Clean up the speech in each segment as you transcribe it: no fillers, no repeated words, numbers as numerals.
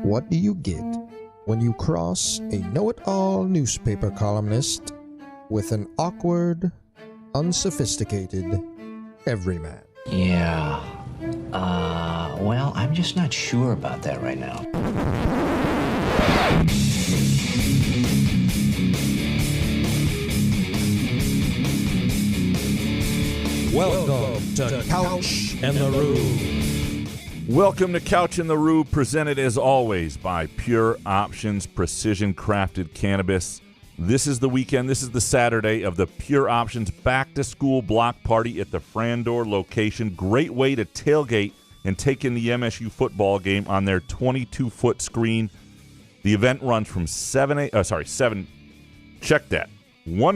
What do you get when you cross a know-it-all newspaper columnist with an awkward, unsophisticated everyman? Yeah. Well, I'm just not sure about that right now. Welcome to Couch and the Roo. Welcome to Couch in the Roo, presented as always by Pure Options Precision Crafted Cannabis. This is the weekend, this is the Saturday of the Pure Options Back to School Block Party at the Frandor location. Great way to tailgate and take in the MSU football game on their 22-foot screen. The event runs from 1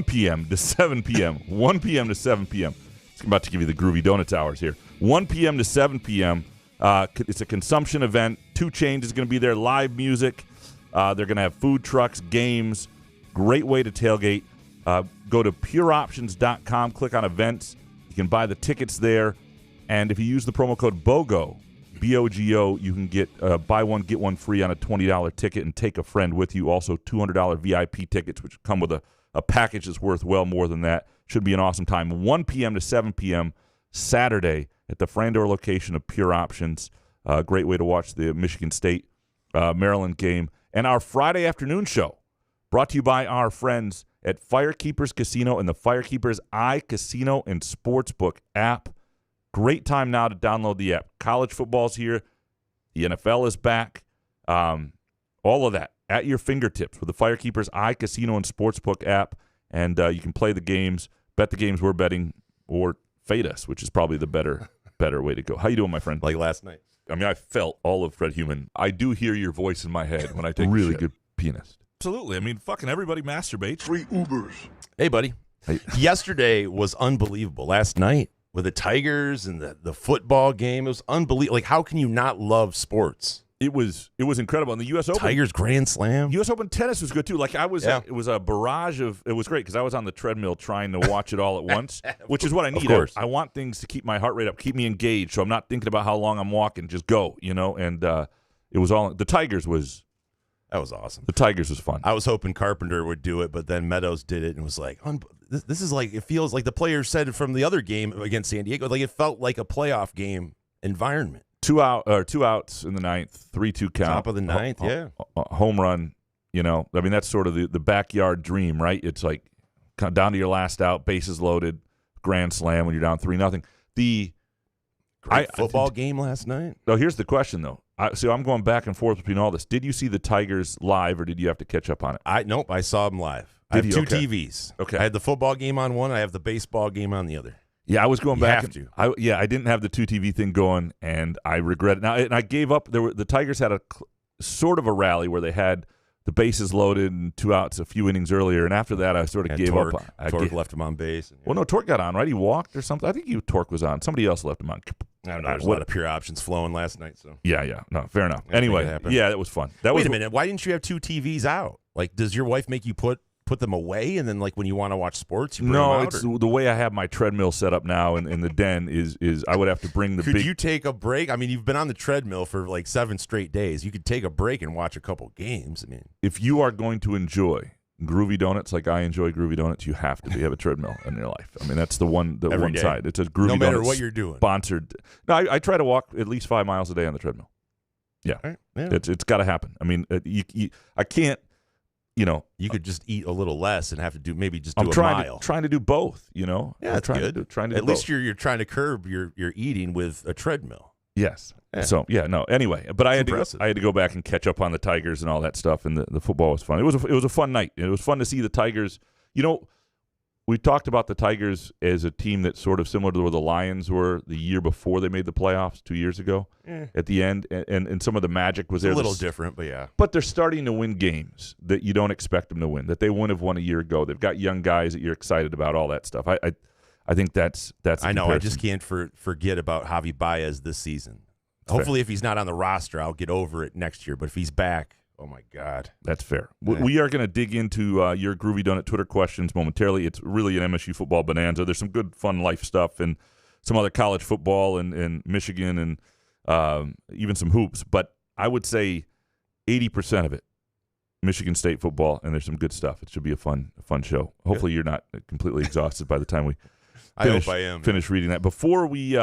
p.m. to 7 p.m. 1 p.m. to 7 p.m. I'm about to give you the Groovy Donuts hours here. 1 p.m. to 7 p.m. It's a consumption event. 2 Chainz is going to be there. Live music. They're going to have food trucks, games. Great way to tailgate. Go to pureoptions.com. Click on events. You can buy the tickets there. And if you use the promo code BOGO, B-O-G-O, you can get buy one, get one free on a $20 ticket and take a friend with you. Also, $200 VIP tickets, which come with a package that's worth well more than that. Should be an awesome time. 1 p.m. to 7 p.m. Saturday at the Frandor location of Pure Options. Great way to watch the Michigan State Maryland game. And our Friday afternoon show, brought to you by our friends at Firekeepers Casino and the Firekeepers iCasino and Sportsbook app. Great time now to download the app. College football's here. The NFL is back. All of that at your fingertips with the Firekeepers iCasino and Sportsbook app. And you can play the games, bet the games we're betting, or fade us, which is probably the better way to go. How you doing, my friend? Like last night. I mean, I felt all of Fred Human. I do hear your voice in my head when I take really good pianist. Absolutely. I mean, fucking everybody masturbates. Free Ubers. Hey, buddy. Hey. Yesterday was unbelievable. Last night with the Tigers and the football game, it was unbelievable. Like, how can you not love sports? It was incredible. And the U.S. Open. Tigers Grand Slam. U.S. Open tennis was good, too. Like, it was a barrage of – it was great because I was on the treadmill trying to watch it all at once, which is what I need. Of course. I want things to keep my heart rate up, keep me engaged, so I'm not thinking about how long I'm walking. Just go, you know. And it was all – the Tigers was – that was awesome. The Tigers was fun. I was hoping Carpenter would do it, but then Meadows did it and was like, this is like – it feels like the players said from the other game against San Diego. Like, it felt like a playoff game environment. 2 outs in the ninth, 3-2 count. Top of the ninth, yeah. Home run, you know. I mean, that's sort of the backyard dream, right? It's like down to your last out, bases loaded, grand slam when you're down 3-0. The great football game last night. No, here's the question, though. So I'm going back and forth between all this. Did you see the Tigers live, or did you have to catch up on it? Nope, I saw them live. I have two TVs. Okay. I had the football game on one. I have the baseball game on the other. Yeah, I was going back. Have to. I didn't have the 2 TV thing going, and I regret it. Now, and I gave up. The Tigers had a sort of a rally where they had the bases loaded and 2 outs a few innings earlier, and after that, I sort of gave up. Torque left him on base. And, well, no, Torque got on, right? He walked or something. I think Torque was on. Somebody else left him on. I don't know. There's a lot of pure options flowing last night. So yeah. No, fair enough. Anyway, yeah, that was fun. Wait a minute. Why didn't you have 2 TVs out? Like, does your wife make you put them away, and then like when you want to watch sports, you bring them out? It's the way I have my treadmill set up now in the den is I would have to bring the Could you take a break? I mean, you've been on the treadmill for like 7 straight days. You could take a break and watch a couple games. I mean, if you are going to enjoy Groovy Donuts like I enjoy Groovy Donuts, you have to have a treadmill in your life. I mean, that's the one day. side. It's a Groovy no matter Donuts what you're doing. Sponsored. No, I try to walk at least 5 miles a day on the treadmill. Yeah, right. Yeah. It's got to happen. I mean, I can't. You know, you could just eat a little less and have to do a mile. Trying to do both. You know, yeah, that's good. Trying to do at least you're trying to curb your eating with a treadmill. Yes. Yeah. So no. Anyway, but I had to go back and catch up on the Tigers and all that stuff, and the football was fun. It was a fun night. It was fun to see the Tigers. You know, we talked about the Tigers as a team that's sort of similar to where the Lions were the year before they made the playoffs 2 years ago at the end, and some of the magic was there. A little different, but yeah. But they're starting to win games that you don't expect them to win, that they wouldn't have won a year ago. They've got young guys that you're excited about, all that stuff. I think that's I know. I just can't forget about Javi Baez this season. Hopefully, if he's not on the roster, I'll get over it next year. But if he's back, oh, my God. That's fair. Yeah. We are going to dig into your Groovy Donut Twitter questions momentarily. It's really an MSU football bonanza. There's some good, fun life stuff and some other college football and Michigan and even some hoops. But I would say 80% of it Michigan State football, and there's some good stuff. It should be a fun show. Hopefully you're not completely exhausted by the time we finish reading that. Before we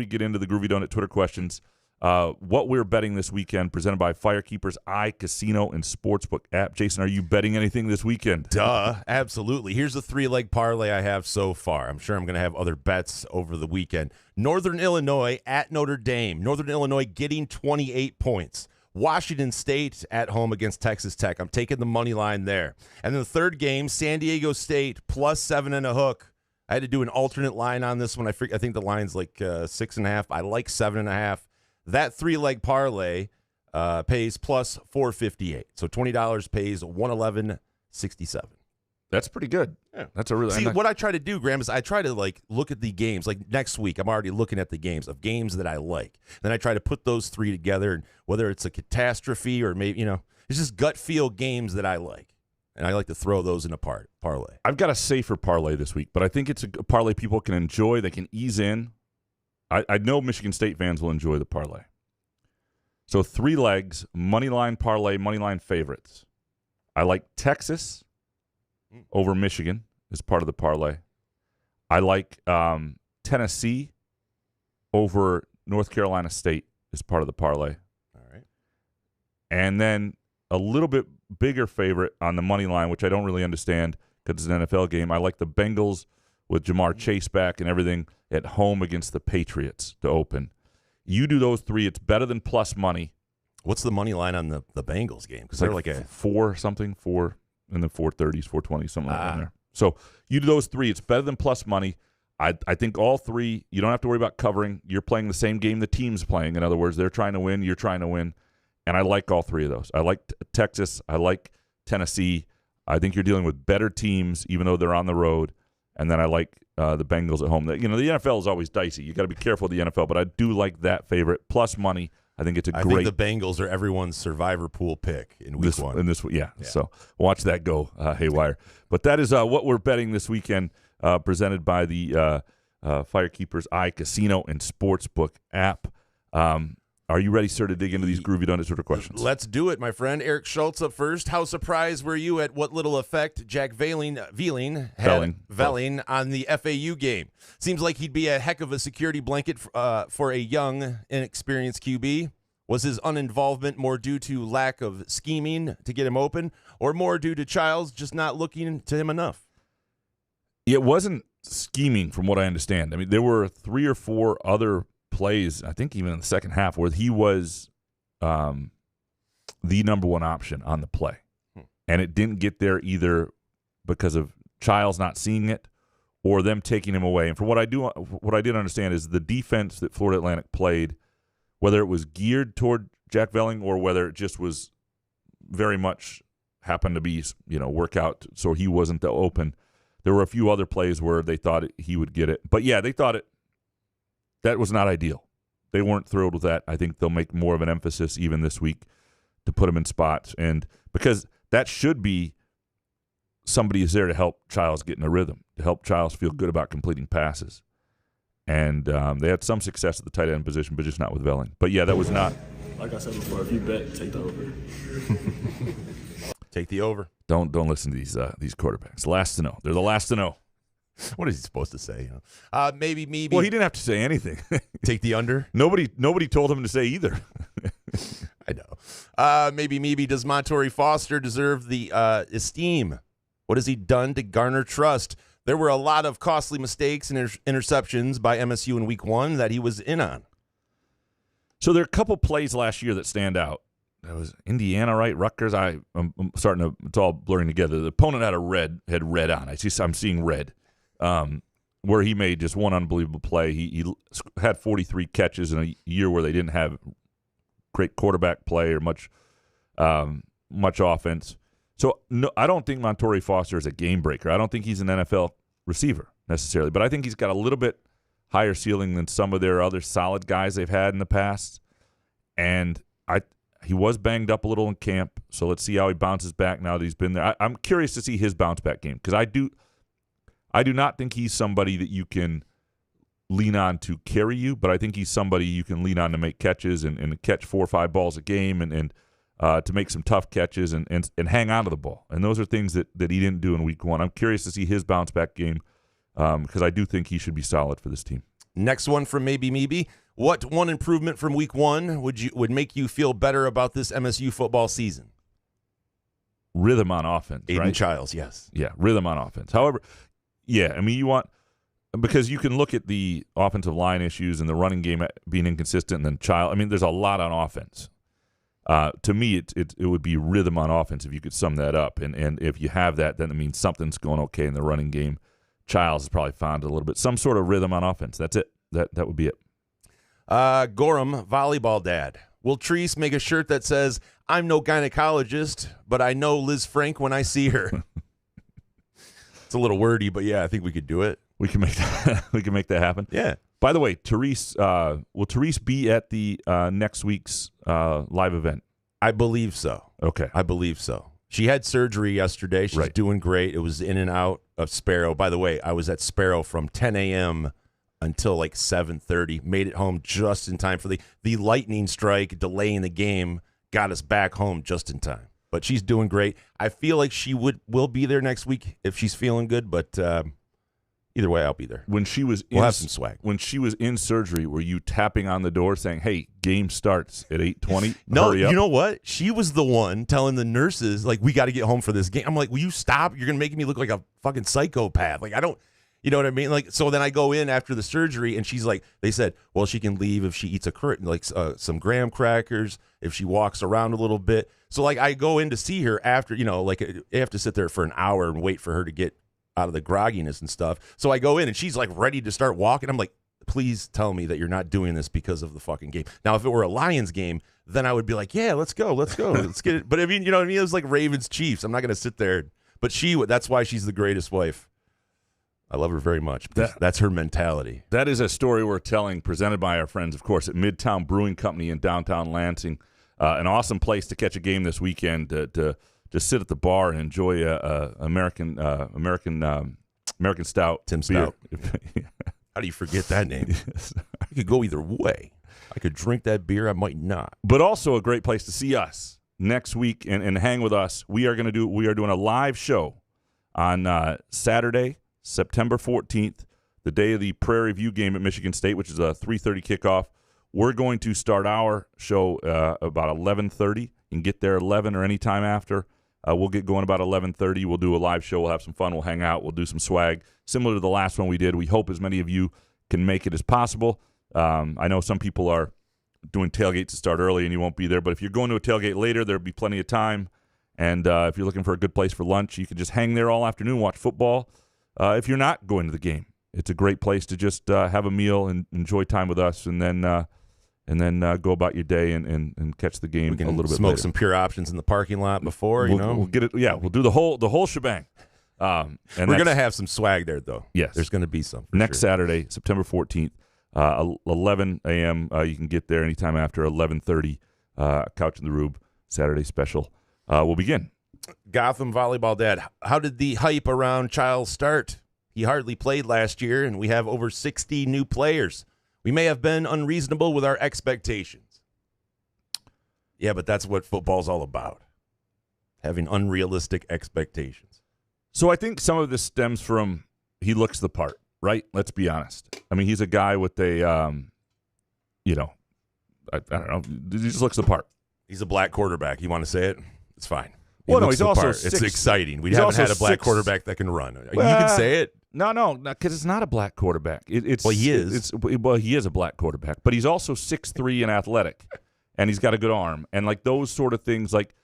get into the Groovy Donut Twitter questions, what we're betting this weekend, presented by Firekeepers iCasino and Sportsbook app. Jason, are you betting anything this weekend? Duh, absolutely. Here's the 3-leg parlay I have so far. I'm sure I'm going to have other bets over the weekend. Northern Illinois at Notre Dame. Northern Illinois getting 28 points. Washington State at home against Texas Tech. I'm taking the money line there. And then the third game, San Diego State plus 7.5. I had to do an alternate line on this one. I think the line's like 6.5. I like 7.5. That 3-leg parlay pays plus 458. So $20 pays $111.67. That's pretty good. Yeah. That's a really what I try to do, Graham, is I try to look at the games. Like next week, I'm already looking at the games that I like. Then I try to put those three together, and whether it's a catastrophe or maybe it's just gut feel games that I like, and I like to throw those in a parlay. I've got a safer parlay this week, but I think it's a parlay people can enjoy. They can ease in. I know Michigan State fans will enjoy the parlay. So 3 legs, money line parlay, money line favorites. I like Texas over Michigan as part of the parlay. I like Tennessee over North Carolina State as part of the parlay. All right. And then a little bit bigger favorite on the money line, which I don't really understand because it's an NFL game. I like the Bengals with Jamar Chase back and everything at home against the Patriots to open. You do those 3, it's better than plus money. What's the money line on the Bengals game? Because they're like a 4 in the 430s, 420s, something like that in there. So you do those 3, it's better than plus money. I think all 3, you don't have to worry about covering. You're playing the same game the team's playing. In other words, they're trying to win, you're trying to win. And I like all 3 of those. I like Texas. I like Tennessee. I think you're dealing with better teams, even though they're on the road. And then I like the Bengals at home. The NFL is always dicey. You got to be careful with the NFL, but I do like that favorite. Plus money. I think it's I think the Bengals are everyone's survivor pool pick in week 1. Yeah. So watch that go haywire. But that is what we're betting this weekend, presented by the Firekeepers iCasino and Sportsbook app. Are you ready, sir, to dig into these Groovy Donut Twitter questions? Let's do it, my friend. Eric Schultz up first. How surprised were you at what little effect Jack Velling on the FAU game? Seems like he'd be a heck of a security blanket for a young, inexperienced QB. Was his uninvolvement more due to lack of scheming to get him open, or more due to Childs just not looking to him enough? It wasn't scheming, from what I understand. I mean, there were 3 or 4 other plays, I think even in the second half, where he was the number 1 option on the play. And it didn't get there either because of Childs not seeing it or them taking him away. And from what I did understand is the defense that Florida Atlantic played, whether it was geared toward Jack Velling or whether it just was very much happened to be, work out so he wasn't the open. There were a few other plays where they thought he would get it. But, yeah, they thought that was not ideal. They weren't thrilled with that. I think they'll make more of an emphasis even this week to put him in spots. And because that should be somebody is there to help Childs get in a rhythm, to help Childs feel good about completing passes. And they had some success at the tight end position, but just not with Velling. But, yeah, that was not. Like I said before, if you bet, take the over. Take the over. Don't listen to these quarterbacks. Last to know. They're the last to know. What is he supposed to say? Maybe. Well, he didn't have to say anything. Take the under? Nobody told him to say either. I know. Maybe does Montorie Foster deserve the esteem? What has he done to garner trust? There were a lot of costly mistakes and interceptions by MSU in week 1 that he was in on. So there are a couple plays last year that stand out. That was Indiana, right? Rutgers. I'm starting to. It's all blurring together. The opponent had red on. I'm seeing red. Where he made just one unbelievable play. He had 43 catches in a year where they didn't have great quarterback play or much offense. So no, I don't think Montorie Foster is a game breaker. I don't think he's an NFL receiver necessarily, but I think he's got a little bit higher ceiling than some of their other solid guys they've had in the past. And he was banged up a little in camp, so let's see how he bounces back now that he's been there. I'm curious to see his bounce back game because I do not think he's somebody that you can lean on to carry you, but I think he's somebody you can lean on to make catches and catch 4 or 5 balls a game and to make some tough catches and hang on to the ball. And those are things that he didn't do in week 1. I'm curious to see his bounce-back game because I do think he should be solid for this team. Next one from Maybe. What one improvement from week 1 would make you feel better about this MSU football season? Rhythm on offense, Aiden right? Childs, yes. Yeah, rhythm on offense. However, yeah, I mean, because you can look at the offensive line issues and the running game being inconsistent and then I mean, there's a lot on offense. To me, it would be rhythm on offense if you could sum that up. And if you have that, then it means something's going okay in the running game. Childs has probably found a little bit. Some sort of rhythm on offense. That's it. That would be it. Gorham, volleyball dad. Will Treese make a shirt that says, "I'm no gynecologist, but I know Liz Frank when I see her"? It's a little wordy, but yeah, I think we could do it. We can make that happen. Yeah. By the way, Therese, will Therese be at the next week's live event? I believe so. Okay. I believe so. She had surgery yesterday. She's doing great. It was in and out of Sparrow. By the way, I was at Sparrow from 10 a.m. until like 7:30. Made it home just in time for the lightning strike delaying the game. Got us back home just in time. But she's doing great. I feel like she will be there next week if she's feeling good. But either way, I'll be there. When she was we'll have some swag. When she was in surgery, were you tapping on the door saying, "Hey, game starts at 8:20"? No, hurry up? You know what? She was the one telling the nurses, like, we got to get home for this game. I'm like, will you stop? You're gonna make me look like a fucking psychopath. Like, I don't. You know what I mean? Like, so then I go in after the surgery, and she's like, they said, well, she can leave if she eats some graham crackers, if she walks around a little bit. So, like, I go in to see her after, like, I have to sit there for an hour and wait for her to get out of the grogginess and stuff. So I go in, and she's, like, ready to start walking. I'm like, please tell me that you're not doing this because of the fucking game. Now, if it were a Lions game, then I would be like, yeah, let's go, let's get it. But, I mean, you know what I mean? It was like Ravens-Chiefs. I'm not going to sit there. But that's why she's the greatest wife. I love her very much. That's her mentality. That is a story we're telling, presented by our friends, of course, at Midtown Brewing Company in downtown Lansing. An awesome place to catch a game this weekend to just sit at the bar and enjoy American Stout. Tim beer. Stout. How do you forget that name? I could go either way. I could drink that beer. I might not. But also a great place to see us next week and hang with us. We are doing a live show on Saturday, September 14th, the day of the Prairie View game at Michigan State, which is a 3:30 kickoff. We're going to start our show about 11:30. You can get there 11 or any time after. We'll get going about 11:30. We'll do a live show. We'll have some fun. We'll hang out. We'll do some swag, similar to the last one we did. We hope as many of you can make it as possible. I know some people are doing tailgates to start early and you won't be there, but if you're going to a tailgate later, there'll be plenty of time. And if you're looking for a good place for lunch, you can just hang there all afternoon, watch football. If you're not going to the game, it's a great place to just have a meal and enjoy time with us, and then go about your day and catch the game we can a little bit smoke later. some Pure Options in the parking lot before, We'll get it. Yeah, we'll do the whole shebang. And we're going to have some swag there, though. Yes. There's going to be some. Next Saturday, September 14th, 11 a.m. You can get there anytime after 11:30. Couch in the Rube, Saturday special will begin. Gotham volleyball dad, how did the hype around Childs start? He hardly played last year, and we have over 60 new players. We may have been unreasonable with our expectations. Yeah, but that's what football's all about, having unrealistic expectations. So I think some of this stems from he looks the part, right? Let's be honest. I mean, he's a guy with a, I don't know, he just looks the part. He's a black quarterback. You want to say it? It's fine. Well, no, he's also It's exciting. We he's haven't had a also black 6 quarterback that can run. You can say it. No, because it's not a black quarterback. Well, he is. He is a black quarterback, but he's also 6'3" and athletic, and he's got a good arm, and like those sort of things. Like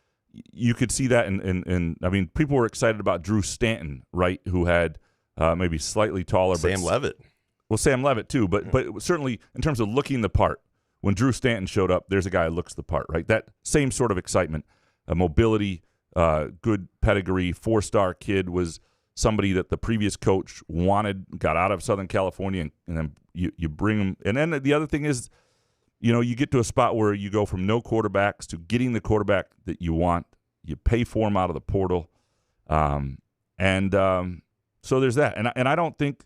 you could see that in I mean, people were excited about Drew Stanton, right? Who had maybe slightly taller, Sam Levitt. Well, Sam Levitt too, but certainly in terms of looking the part. When Drew Stanton showed up, there's a guy who looks the part, right? That same sort of excitement, mobility, good pedigree, 4-star kid, was somebody that the previous coach wanted, got out of Southern California, and then you bring him. And then the other thing is, you get to a spot where you go from no quarterbacks to getting the quarterback that you want. You pay for him out of the portal. So there's that. And I don't think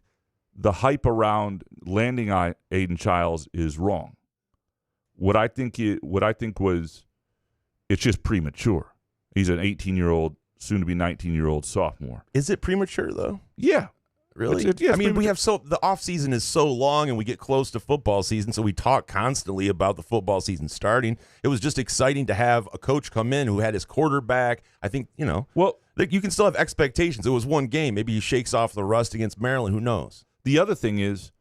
the hype around landing Aiden Childs is wrong. What I think was It's just premature. He's an 18-year-old, soon-to-be 19-year-old sophomore. Is it premature, though? Yeah. Really? Yeah, I mean, we have the off season is so long, and we get close to football season, so we talk constantly about the football season starting. It was just exciting to have a coach come in who had his quarterback. I think well, you can still have expectations. It was one game. Maybe he shakes off the rust against Maryland. Who knows? The other thing is,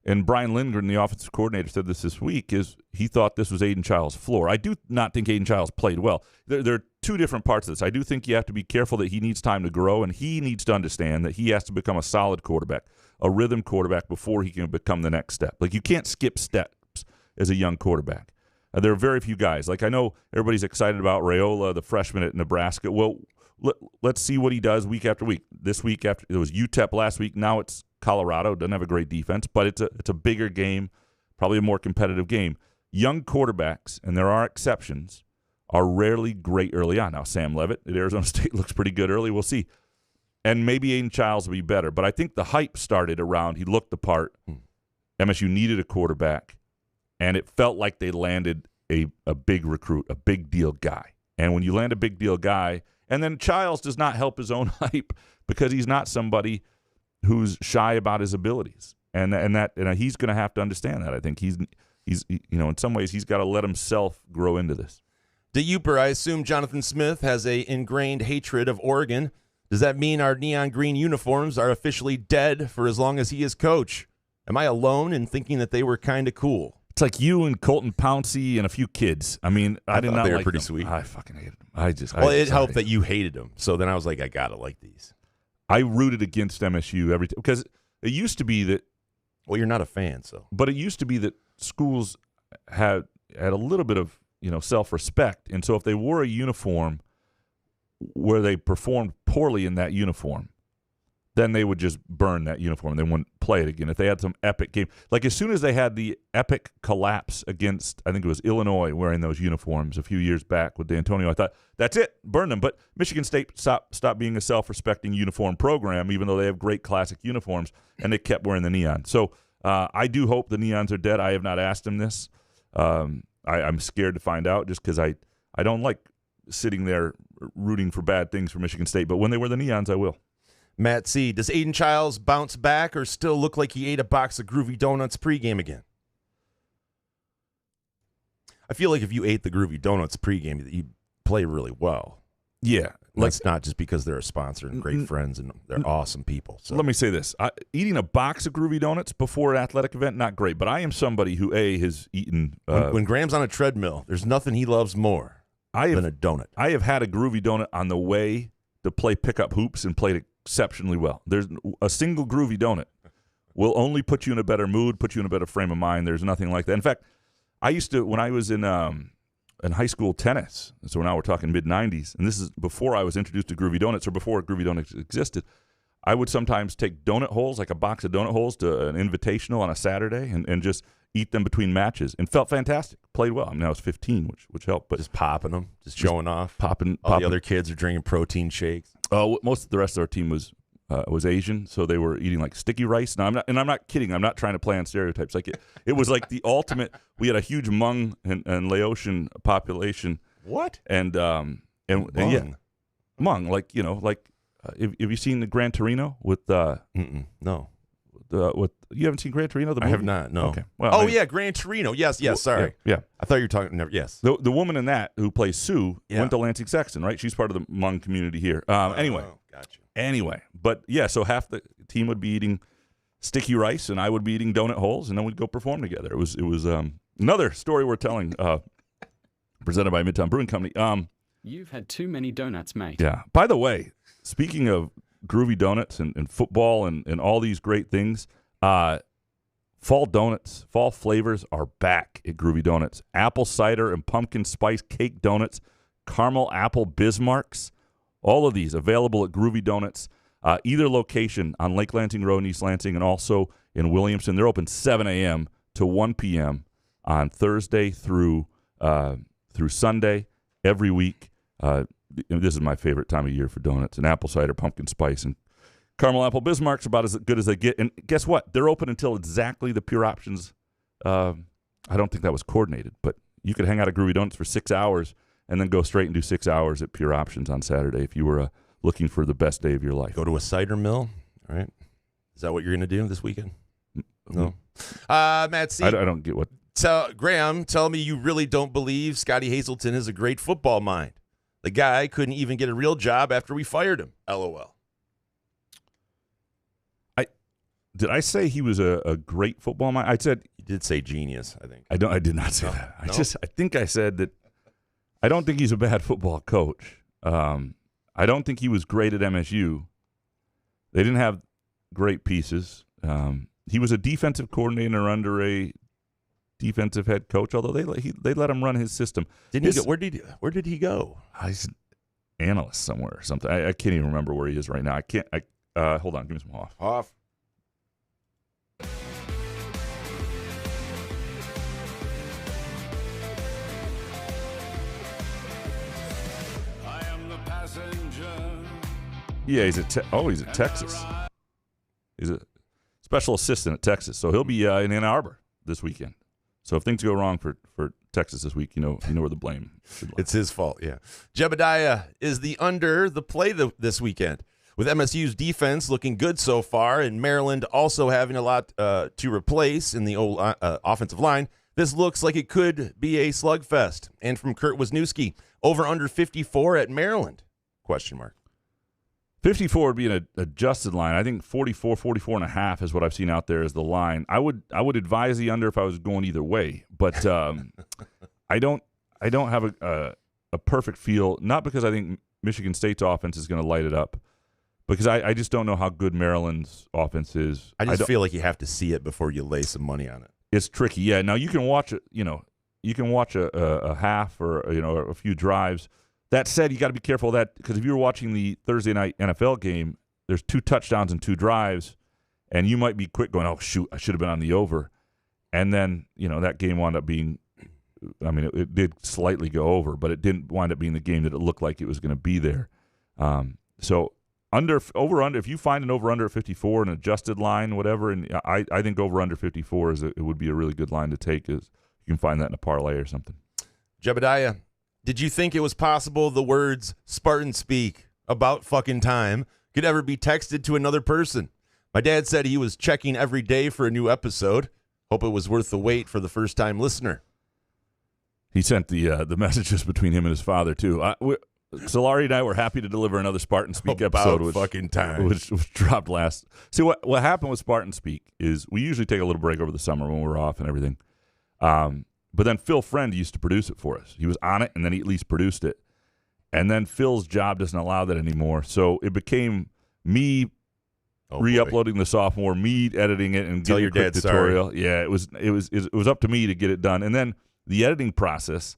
and Brian Lindgren, the offensive coordinator, said this week, is he thought this was Aiden Childs' floor. I do not think Aiden Childs played well. There are two different parts of this. I do think you have to be careful that he needs time to grow, and he needs to understand that he has to become a solid quarterback, a rhythm quarterback, before he can become the next step. Like, you can't skip steps as a young quarterback. There are very few guys. Like, I know everybody's excited about Raiola, the freshman at Nebraska. Well, let's see what he does week after week. This week, after it was UTEP last week, now it's Colorado. Doesn't have a great defense, but it's a bigger game, probably a more competitive game. Young quarterbacks, and there are exceptions, are rarely great early on. Now, Sam Leavitt at Arizona State looks pretty good early. We'll see. And maybe Aiden Childs will be better. But I think the hype started around he looked the part. MSU needed a quarterback, and it felt like they landed a big recruit, a big deal guy. And when you land a big deal guy, and then Childs does not help his own hype because he's not somebody who's shy about his abilities, and he's going to have to understand that. I think he's in some ways he's got to let himself grow into this. DeUper, I assume Jonathan Smith has a ingrained hatred of Oregon. Does that mean our neon green uniforms are officially dead for as long as he is coach? Am I alone in thinking that they were kind of cool? It's like you and Colton Pouncey and a few kids. I mean, I did not they were like pretty them. sweet. I fucking hated them. It helped that you hated them. So then I was like, I gotta like these. I rooted against MSU every time because it used to be that. Well, you're not a fan, so. But it used to be that schools had a little bit of self-respect, and so if they wore a uniform where they performed poorly in that uniform, then they would just burn that uniform. They wouldn't play it again. If they had some epic game, like as soon as they had the epic collapse against, I think it was Illinois wearing those uniforms a few years back with D'Antonio, I thought, that's it, burn them. But Michigan State stopped being a self-respecting uniform program, even though they have great classic uniforms, and they kept wearing the neon. So I do hope the neons are dead. I have not asked them this. I'm scared to find out just because I don't like sitting there rooting for bad things for Michigan State. But when they wear the neons, I will. Matt C., does Aiden Childs bounce back or still look like he ate a box of Groovy Donuts pregame again? I feel like if you ate the Groovy Donuts pregame, you play really well. Yeah. That's not just because they're a sponsor and great friends and they're awesome people. So. Let me say this. Eating a box of Groovy Donuts before an athletic event, not great. But I am somebody who, has eaten... when Graham's on a treadmill, there's nothing he loves more than a donut. I have had a Groovy Donut on the way to play pickup hoops and played exceptionally well. There's a single Groovy Donut will only put you in a better mood, put you in a better frame of mind. There's nothing like that. In fact, I used to, when I was in high school tennis, so now we're talking mid-'90s, and this is before I was introduced to Groovy Donuts or before Groovy Donuts existed, I would sometimes take donut holes, like a box of donut holes, to an invitational on a Saturday and just eat them between matches, and felt fantastic. Played well. I mean, I was 15, which helped. But just popping them, just showing off. Popping. All the other kids are drinking protein shakes. Most of the rest of our team was Asian, so they were eating like sticky rice. Now, I'm not kidding. I'm not trying to play on stereotypes. Like it was like the ultimate. We had a huge Hmong and Laotian population. What? And yeah, Hmong. Like have you seen the Gran Torino with no. With you haven't seen Gran Torino? The movie? I have not. No. Okay. Well, yeah, Gran Torino. Yes. Sorry. Yeah. I thought you were talking. Never. Yes. The woman in that who plays Sue went to Lansing Sexton, right? She's part of the Hmong community here. Anyway. Gotcha. Anyway, but yeah, so half the team would be eating sticky rice, and I would be eating donut holes, and then we'd go perform together. It was another story we're telling, presented by Midtown Brewing Company. You've had too many donuts, mate. Yeah. By the way, speaking of Groovy Donuts and football and all these great things, fall donuts, fall flavors are back at Groovy Donuts. Apple cider and pumpkin spice cake donuts, caramel apple Bismarcks, all of these available at Groovy Donuts, either location on Lake Lansing Road in East Lansing and also in Williamson. They're open 7 a.m. to 1 p.m. on Thursday through Sunday every week. This is my favorite time of year for donuts. And apple cider, pumpkin spice, and caramel apple Bismarck's about as good as they get. And guess what? They're open until exactly the pure options. I don't think that was coordinated, but you could hang out at Groovy Donuts for 6 hours and then go straight and do 6 hours at Pure Options on Saturday if you were looking for the best day of your life. Go to a cider mill, all right? Is that what you're going to do this weekend? No. Matt C. I don't get what. Graham, tell me you really don't believe Scotty Hazelton is a great football mind. The guy couldn't even get a real job after we fired him. LOL. Did I say he was a great football mind? I said You did say genius, I think. I did not say that. No? I think I said that I don't think he's a bad football coach. I don't think he was great at MSU. They didn't have great pieces. He was a defensive coordinator under a defensive head coach, although they let him run his system. Where did he go? He's an analyst somewhere or something. I can't even remember where he is right now. I can't. Hold on, give me some off. Off. Yeah, he's at Texas. He's a special assistant at Texas, so he'll be in Ann Arbor this weekend. So if things go wrong for Texas this week, you know where the blame should lie. It's his fault, yeah. Jebediah is the under the play this weekend. With MSU's defense looking good so far and Maryland also having a lot to replace in the old offensive line, this looks like it could be a slugfest. And from Kurt Wisniewski, over under 54 at Maryland? ? 54 would be an adjusted line. I think 44 and a half is what I've seen out there as the line. I would advise the under if I was going either way, but I don't have a perfect feel, not because I think Michigan State's offense is going to light it up, because I just don't know how good Maryland's offense is. I just feel like you have to see it before you lay some money on it. It's tricky. Yeah, now you can watch it, you can watch a half or a few drives. That said, you got to be careful of that, because if you were watching the Thursday night NFL game, there's 2 touchdowns and 2 drives, and you might be quick going, oh, shoot, I should have been on the over. And then, that game wound up being, it did slightly go over, but it didn't wind up being the game that it looked like it was going to be there. So over-under, if you find an over-under at 54, an adjusted line, whatever, and I think over-under 54 it would be a really good line to take. Is you can find that in a parlay or something. Jebediah, did you think it was possible the words Spartan speak about fucking time could ever be texted to another person? My dad said he was checking every day for a new episode. Hope it was worth the wait for the first-time listener. He sent the messages between him and his father, too. Solari and I were happy to deliver another Spartan Speak episode, which dropped last. See, what happened with Spartan Speak is we usually take a little break over the summer when we're off and everything. But then Phil Friend used to produce it for us. He was on it, and then he at least produced it. And then Phil's job doesn't allow that anymore. So it became me re-uploading the sophomore, me editing it, and tell your dad tutorial. Sorry. Yeah, it was up to me to get it done. And then the editing process,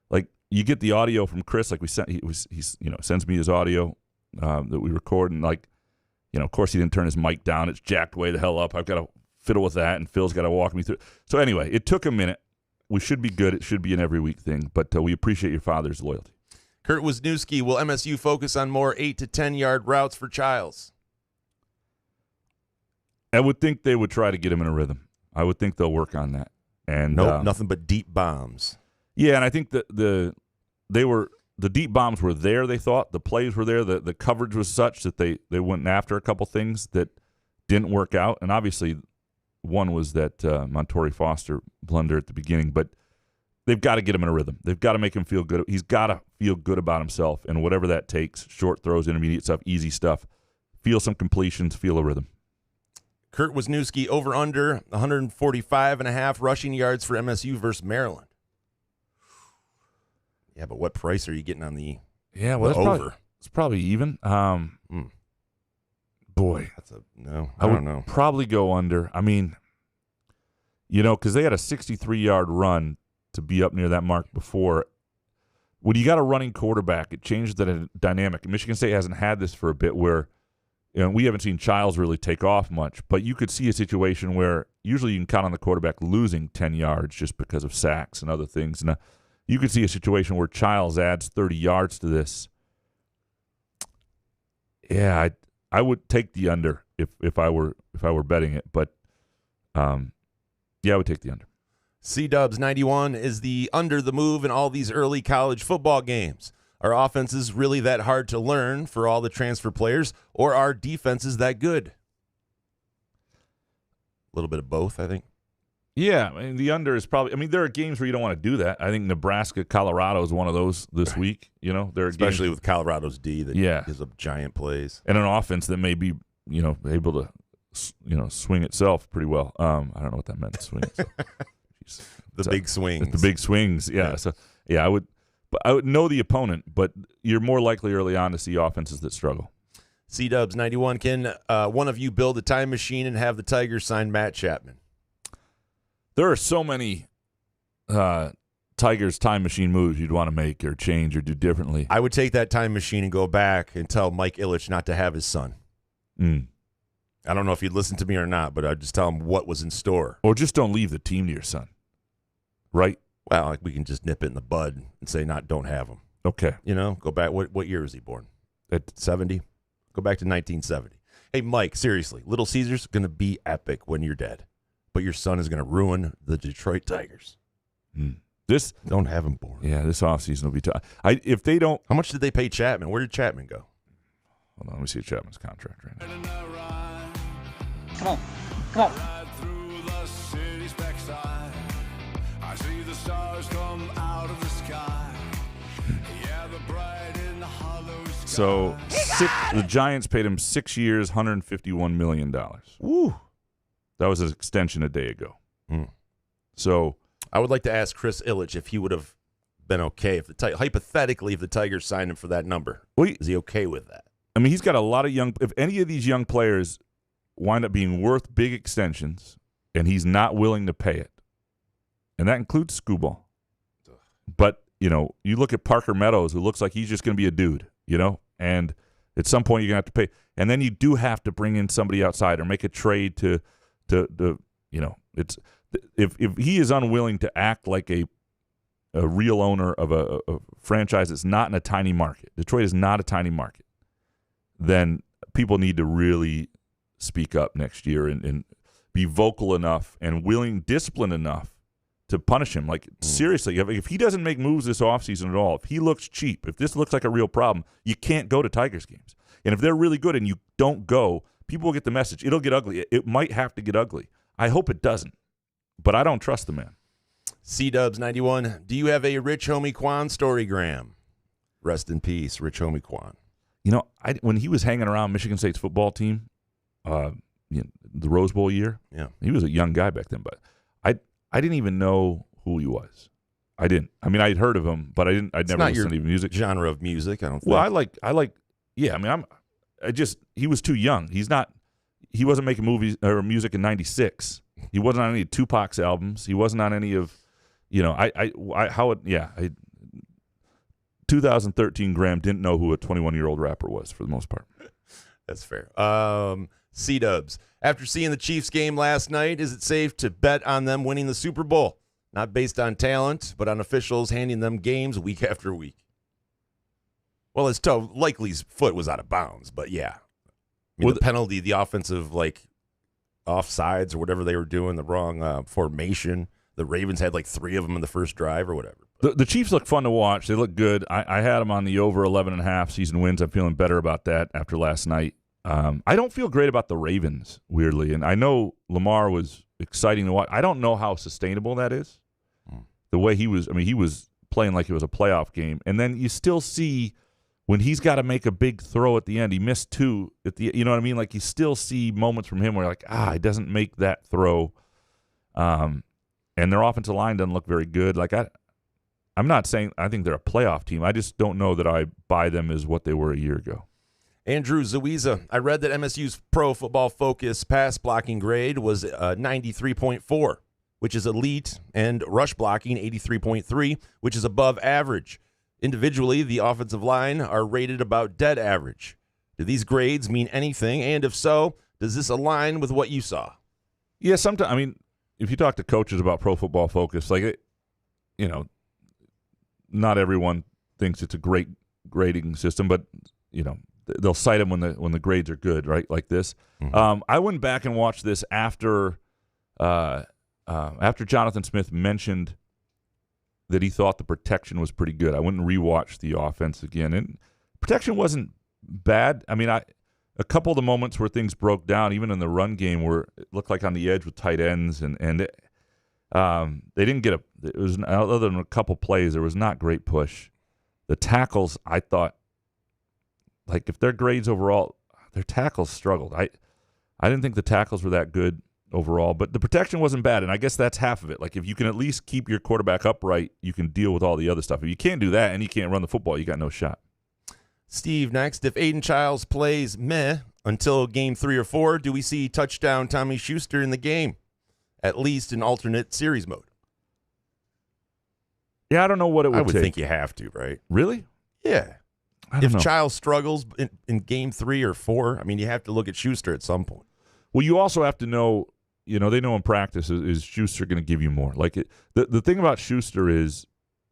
like you get the audio from Chris, like he sends me his audio that we record, and of course he didn't turn his mic down. It's jacked way the hell up. I've got to fiddle with that, and Phil's got to walk me through. So anyway, it took a minute. We should be good. It should be an every week thing, but we appreciate your father's loyalty. Kurt Wisniewski, will MSU focus on more 8 to 10 yard routes for Childs? I would think they would try to get him in a rhythm. I would think they'll work on that. And nothing but deep bombs. Yeah, and I think that the deep bombs were there. They thought the plays were there. The coverage was such that they went after a couple things that didn't work out, and obviously. One was that Montori Foster blunder at the beginning, but they've got to get him in a rhythm. They've got to make him feel good. He's got to feel good about himself, and whatever that takes, short throws, intermediate stuff, easy stuff, feel some completions, feel a rhythm. Kurt Wisniewski, over under 145.5 rushing yards for MSU versus Maryland. Yeah, but what price are you getting on the over? It's probably even. Boy, I don't know. Probably go under. I mean, because they had a 63-yard run to be up near that mark before. When you got a running quarterback, it changes the dynamic. Michigan State hasn't had this for a bit where we haven't seen Childs really take off much, but you could see a situation where usually you can count on the quarterback losing 10 yards just because of sacks and other things. And you could see a situation where Childs adds 30 yards to this. Yeah, I would take the under if I were betting it, but I would take the under. C-Dubs 91 is the under the move in all these early college football games. Are offenses really that hard to learn for all the transfer players, or are defenses that good? A little bit of both, I think. Yeah, I mean, the under is probably – I mean, there are games where you don't want to do that. I think Nebraska-Colorado is one of those this week. You know, there are especially games, with Colorado's D that gives up giant plays. And an offense that may be, you know, able to, you know, swing itself pretty well. I don't know what that meant, swing itself. The big swings. The big swings, yeah. So, yeah, I would know the opponent, but you're more likely early on to see offenses that struggle. C-Dubs 91, can one of you build a time machine and have the Tigers sign Matt Chapman? There are so many Tigers time machine moves you'd want to make or change or do differently. I would take that time machine and go back and tell Mike Ilitch not to have his son. I don't know if he'd listen to me or not, but I'd just tell him what was in store. Or just don't leave the team to your son, right? Well, like we can just nip it in the bud and say don't have him. Okay. You know, go back. What year was he born? At 70? Go back to 1970. Hey, Mike, seriously, Little Caesars going to be epic when you're dead, but your son is going to ruin the Detroit Tigers. This don't have him born. Yeah, this offseason will be tough. If they don't, how much did they pay Chapman? Where did Chapman go? Hold on, let me see Chapman's contract right now. Come on, come on. So the Giants paid him 6 years, $151 million. Woo. That was his extension a day ago. So I would like to ask Chris Ilitch if he would have been okay if hypothetically if the Tigers signed him for that number. Is he okay with that? I mean, he's got a lot of if any of these young players wind up being worth big extensions and he's not willing to pay it, and that includes Scooball. But, you know, you look at Parker Meadows, who looks like he's just going to be a dude, you know, and at some point you're going to have to pay. And then you do have to bring in somebody outside or make a trade to you know, it's if he is unwilling to act like a real owner of a franchise that's not in a tiny market, Detroit is not a tiny market, then people need to really speak up next year and be vocal enough and disciplined enough to punish him. Like, seriously, if he doesn't make moves this offseason at all, if he looks cheap, if this looks like a real problem, you can't go to Tigers games. And if they're really good and you don't go, people will get the message. It'll get ugly. It might have to get ugly. I hope it doesn't, but I don't trust the man. C-Dubs 91, do you have a Rich Homie Quan storygram? Rest in peace, Rich Homie Quan. You know, when he was hanging around Michigan State's football team, you know, the Rose Bowl year, he was a young guy back then, but I didn't even know who he was. I didn't. I mean, I'd heard of him, but I'd never listened to music. Genre of music, I don't think. Well, I like. Yeah, I mean, he was too young. He wasn't making movies or music in '96. He wasn't on any of Tupac's albums. He wasn't on any of, you know, 2013 Graham didn't know who a 21-year-old rapper was for the most part. That's fair. C-Dubs, after seeing the Chiefs game last night, is it safe to bet on them winning the Super Bowl? Not based on talent, but on officials handing them games week after week. Well, it's tough. Likely's foot was out of bounds, but yeah. I mean, the penalty, the offensive, like, offsides or whatever they were doing, the wrong formation. The Ravens had like 3 of them in the first drive or whatever. The Chiefs look fun to watch. They look good. I had them on the over 11.5 season wins. I'm feeling better about that after last night. I don't feel great about the Ravens, weirdly. And I know Lamar was exciting to watch. I don't know how sustainable that is. The way he was playing like it was a playoff game. And then you still see when he's got to make a big throw at the end, he missed 2 at the, you know what I mean? Like you still see moments from him where like, he doesn't make that throw. And their offensive line doesn't look very good. Like I'm not saying I think they're a playoff team. I just don't know that I buy them as what they were a year ago. Andrew Zuiza, I read that MSU's Pro Football Focus pass blocking grade was 93.4, which is elite, and rush blocking 83.3, which is above average. Individually, the offensive line are rated about dead average. Do these grades mean anything? And if so, does this align with what you saw? Yeah, sometimes. I mean, if you talk to coaches about Pro Football Focus, like you know, not everyone thinks it's a great grading system, but you know, they'll cite them when the grades are good, right? Like this. I went back and watched this after after Jonathan Smith mentioned that he thought the protection was pretty good, I went and rewatched the offense again, and protection wasn't bad. I mean, a couple of the moments where things broke down, even in the run game, where it looked like on the edge with tight ends, and they didn't get it was other than a couple plays, there was not great push. The tackles, I thought, like if their grades overall, their tackles struggled. I didn't think the tackles were that good overall, but the protection wasn't bad, and I guess that's half of it. Like if you can at least keep your quarterback upright, you can deal with all the other stuff. If you can't do that and you can't run the football, you got no shot. Steve, next. If Aiden Childs plays meh until game 3 or 4, do we see touchdown Tommy Schuster in the game? At least in alternate series mode. Yeah, I don't know what it would take. I would think you have to, right? Really? Yeah. I don't know. If Childs struggles in game 3 or 4, I mean, you have to look at Schuster at some point. Well, you also have to know, they know in practice is Schuster going to give you more. Like the thing about Schuster is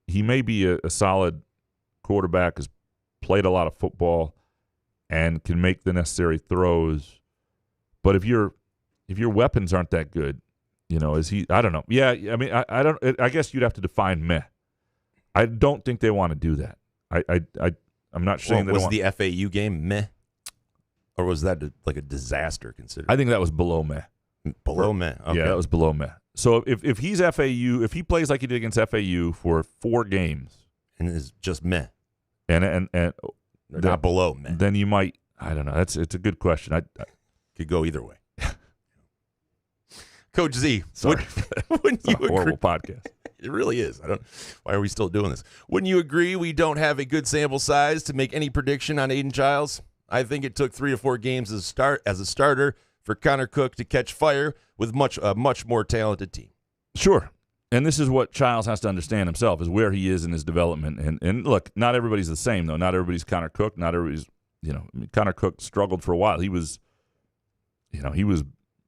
he may be a solid quarterback, has played a lot of football, and can make the necessary throws. But if your weapons aren't that good, is he? I don't know. Yeah, I mean, I don't. I guess you'd have to define meh. I don't think they want to do that. I'm not saying that. Was the FAU game meh, or was that like a disaster considered? I think that was below meh. Below meh. Okay. Yeah, that was below meh. So if he's FAU, if he plays like he did against FAU for 4 games, and is just meh, and not below meh, then you might. I don't know. It's a good question. I could go either way. Coach Z, sorry, wouldn't you agree? Horrible podcast. It really is. Why are we still doing this? Wouldn't you agree we don't have a good sample size to make any prediction on Aiden Childs? I think it took 3 or 4 games as a starter for Connor Cook to catch fire with a much more talented team. Sure. And this is what Childs has to understand himself, is where he is in his development. And look, not everybody's the same, though. Not everybody's Connor Cook. Not everybody's, Connor Cook struggled for a while. He was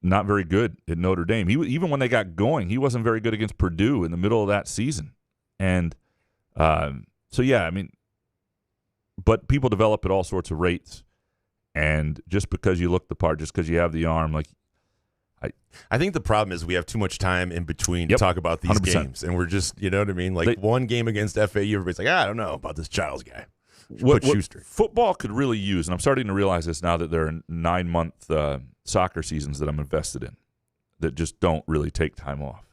not very good at Notre Dame. Even when they got going, he wasn't very good against Purdue in the middle of that season. And so, yeah, I mean, but people develop at all sorts of rates. And just because you look the part, just because you have the arm, like I think the problem is we have too much time in between to talk about these 100%. games, and we're just, you know what I mean? Like one game against FAU, everybody's like, I don't know about this Childs guy. What football could really use, and I'm starting to realize this now that there are 9-month soccer seasons that I'm invested in that just don't really take time off.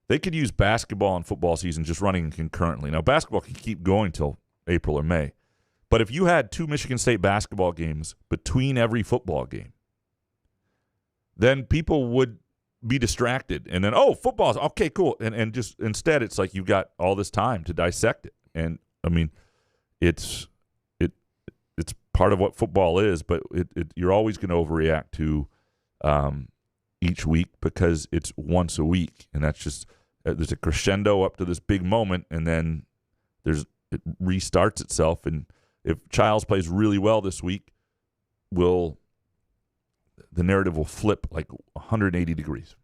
They could use basketball and football season just running concurrently. Now, basketball can keep going till April or May. But if you had 2 Michigan State basketball games between every football game, then people would be distracted. And then, football's okay, cool. And just instead, it's like you've got all this time to dissect it. And, I mean, it's part of what football is, but you're always going to overreact to each week because it's once a week. And that's just there's a crescendo up to this big moment, and then it restarts itself. And if Childs plays really well this week, the narrative will flip like 180 degrees.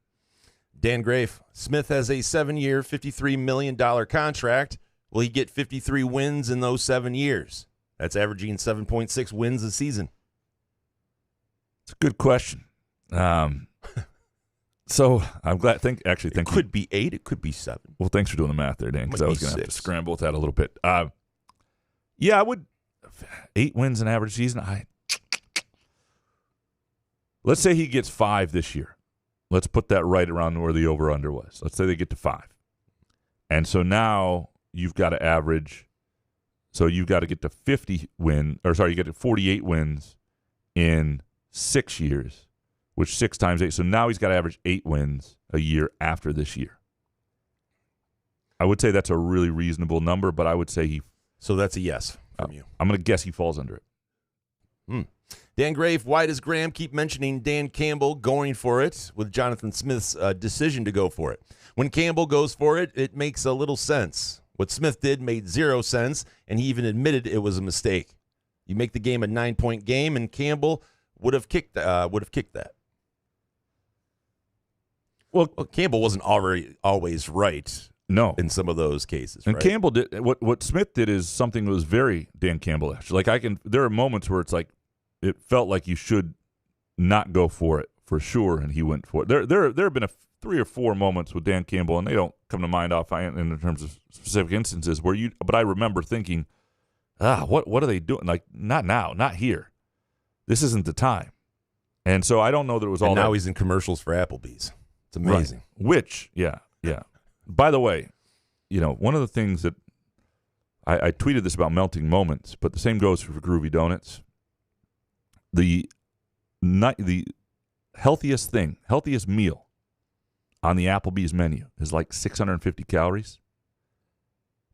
Dan Grafe, Smith has a 7-year, $53 million contract. Will he get 53 wins in those 7 years? That's averaging 7.6 wins a season. It's a good question. So I'm glad. Thank you. It could be 8. It could be 7. Well, thanks for doing the math there, Dan, because I was going to have to scramble with that a little bit. Yeah, I would. 8 wins an average season. Let's say he gets 5 this year. Let's put that right around where the over-under was. Let's say they get to 5. And so now you've got to average. So you've got to get to you get to 48 wins in 6 years, which 6 times 8. So now he's got to average 8 wins a year after this year. I would say that's a really reasonable number, but I would say So that's a yes from you. I'm going to guess he falls under it. Dan Grafe, why does Graham keep mentioning Dan Campbell going for it with Jonathan Smith's decision to go for it? When Campbell goes for it, it makes a little sense. What Smith did made 0 sense, and he even admitted it was a mistake. You make the game a 9-point game, and Campbell would have kicked that. Well, Campbell wasn't always right. No, in some of those cases. And right? Campbell did what Smith did is something that was very Dan Campbell-ish. Like there are moments where it's like it felt like you should not go for it for sure, and he went for it. There have been 3 or 4 moments with Dan Campbell, and they don't come to mind offhand in terms of specific instances but I remember thinking, what are they doing? Like, not now, not here. This isn't the time. And so I don't know that it was all. And now he's in commercials for Applebee's. It's amazing. Right. Which, yeah. By the way, one of the things that I tweeted this about melting moments, but the same goes for Groovy Donuts. The healthiest meal on the Applebee's menu is like 650 calories.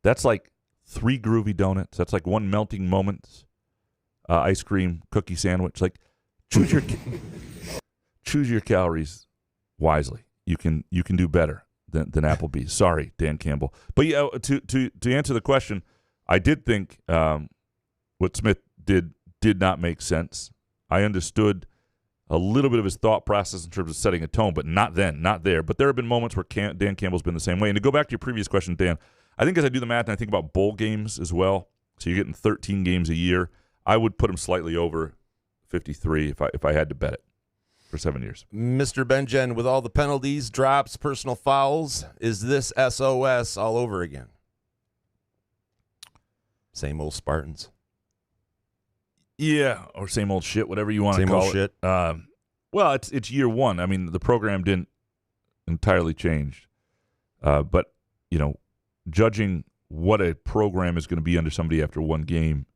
That's like 3 Groovy Donuts. That's like 1 melting moments ice cream cookie sandwich. Like, choose your calories wisely. You can do better than Applebee's. Sorry, Dan Campbell. But yeah, to answer the question, I did think what Smith did not make sense. I understood a little bit of his thought process in terms of setting a tone, but not there. But there have been moments where Dan Campbell's been the same way. And to go back to your previous question, Dan, I think as I do the math and I think about bowl games as well, so you're getting 13 games a year, I would put him slightly over 53 if I had to bet it for 7 years. Mr. Benjen, with all the penalties, drops, personal fouls, is this SOS all over again? Same old Spartans. Yeah, or same old shit, whatever you want to call it. Same old shit. Well, it's year one. I mean, the program didn't entirely change. But, judging what a program is going to be under somebody after one game,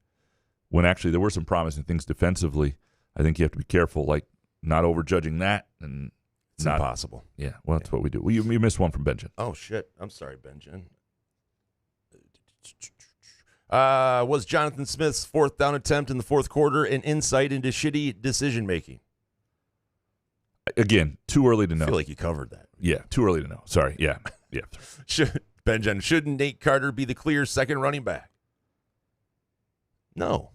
when actually there were some promising things defensively, I think you have to be careful, like not overjudging that. And it's impossible. Yeah, well, that's what we do. Well, you missed one from Benjen. Oh, shit. I'm sorry, Benjen. Was Jonathan Smith's 4th down attempt in the 4th quarter an insight into shitty decision-making? Again, too early to know. I feel like you covered that. Yeah, too early to know. Sorry. Yeah. Benjen, shouldn't Nate Carter be the clear second running back? No.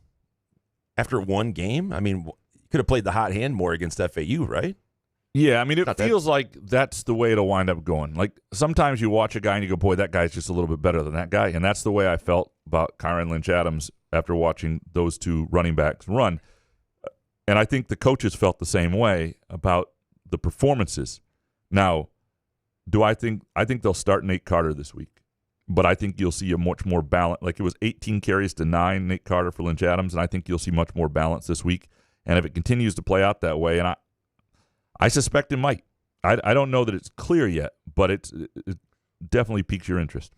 After one game? I mean, you could have played the hot hand more against FAU, right? Yeah, I mean, it feels like that's the way it'll wind up going. Like, sometimes you watch a guy and you go, boy, that guy's just a little bit better than that guy. And that's the way I felt about Kyron Lynch-Adams after watching those 2 running backs run. And I think the coaches felt the same way about the performances. Now, I think they'll start Nate Carter this week. But I think you'll see a much more balance. Like, it was 18 carries to 9, Nate Carter for Lynch-Adams, and I think you'll see much more balance this week. And if it continues to play out that way, and I suspect it might. I don't know that it's clear yet, but it definitely piques your interest.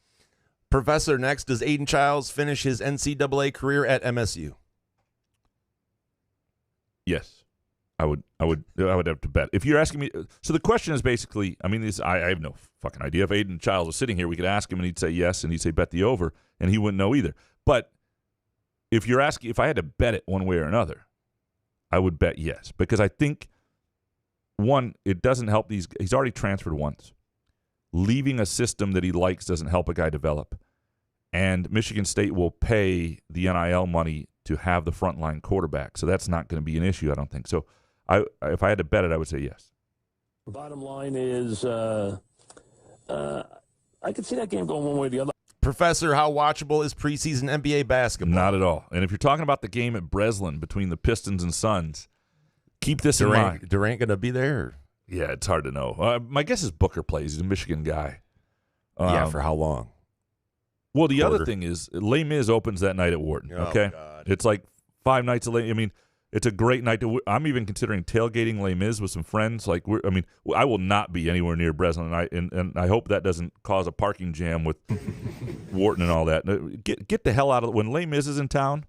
Professor, next, does Aiden Childs finish his NCAA career at MSU? Yes. I would have to bet. If you're asking me, so the question is basically, I mean, I have no fucking idea. If Aiden Childs was sitting here, we could ask him and he'd say yes, and he'd say bet the over, and he wouldn't know either. But if you're asking, if I had to bet it one way or another, I would bet yes, because I think, one, it doesn't help he's already transferred once. Leaving a system that he likes doesn't help a guy develop. And Michigan State will pay the NIL money to have the frontline quarterback, so that's not going to be an issue, I don't think. So if I had to bet it, I would say yes. Bottom line is I could see that game going one way or the other. Professor, how watchable is preseason NBA basketball? Not at all. And if you're talking about the game at Breslin between the Pistons and Suns, keep this in mind. Durant going to be there? Yeah, it's hard to know. My guess is Booker plays. He's a Michigan guy. Yeah, for how long? Well, the other thing is Les Mis opens that night at Wharton. Okay, God. It's like 5 nights of Les. I mean, it's a great night to. I'm even considering tailgating Les Mis with some friends. Like, I will not be anywhere near Breslin, and I hope that doesn't cause a parking jam with Wharton and all that. Get the hell out of when Les Mis is in town.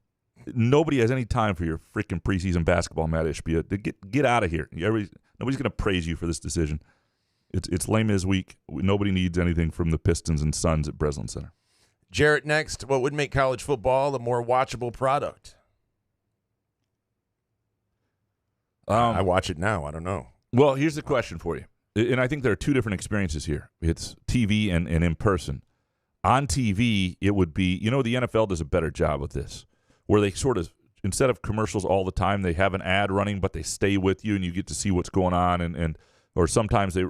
Nobody has any time for your freaking preseason basketball, Matt Ishbia. Get out of here. Nobody's going to praise you for this decision. It's Les Mis week. Nobody needs anything from the Pistons and Suns at Breslin Center. Jarrett, next, what would make college football a more watchable product? I watch it now. I don't know. Well, here's the question for you. And I think there are 2 different experiences here. It's TV and in person. On TV, it would be, the NFL does a better job with this, where they sort of, instead of commercials all the time, they have an ad running, but they stay with you and you get to see what's going on. Or sometimes they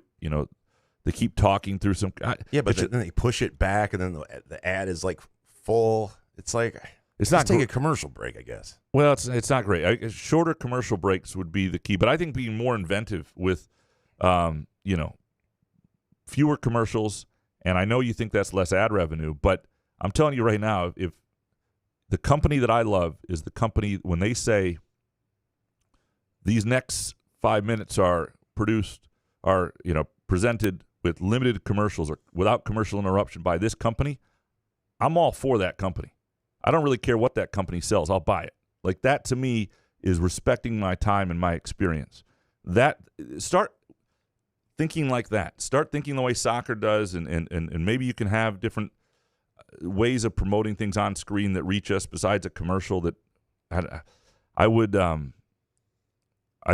keep talking through some. Yeah, but then they push it back, and then the ad is like full. It's like, It's Let's not take a commercial break, I guess. Well, it's not great. Shorter commercial breaks would be the key, but I think being more inventive with, fewer commercials. And I know you think that's less ad revenue, but I'm telling you right now, if the company that I love is the company when they say these next 5 minutes are presented with limited commercials or without commercial interruption by this company, I'm all for that company. I don't really care what that company sells. I'll buy it. Like that to me is respecting my time and my experience. Start thinking like that. Start thinking the way soccer does, and maybe you can have different ways of promoting things on screen that reach us besides a commercial. That I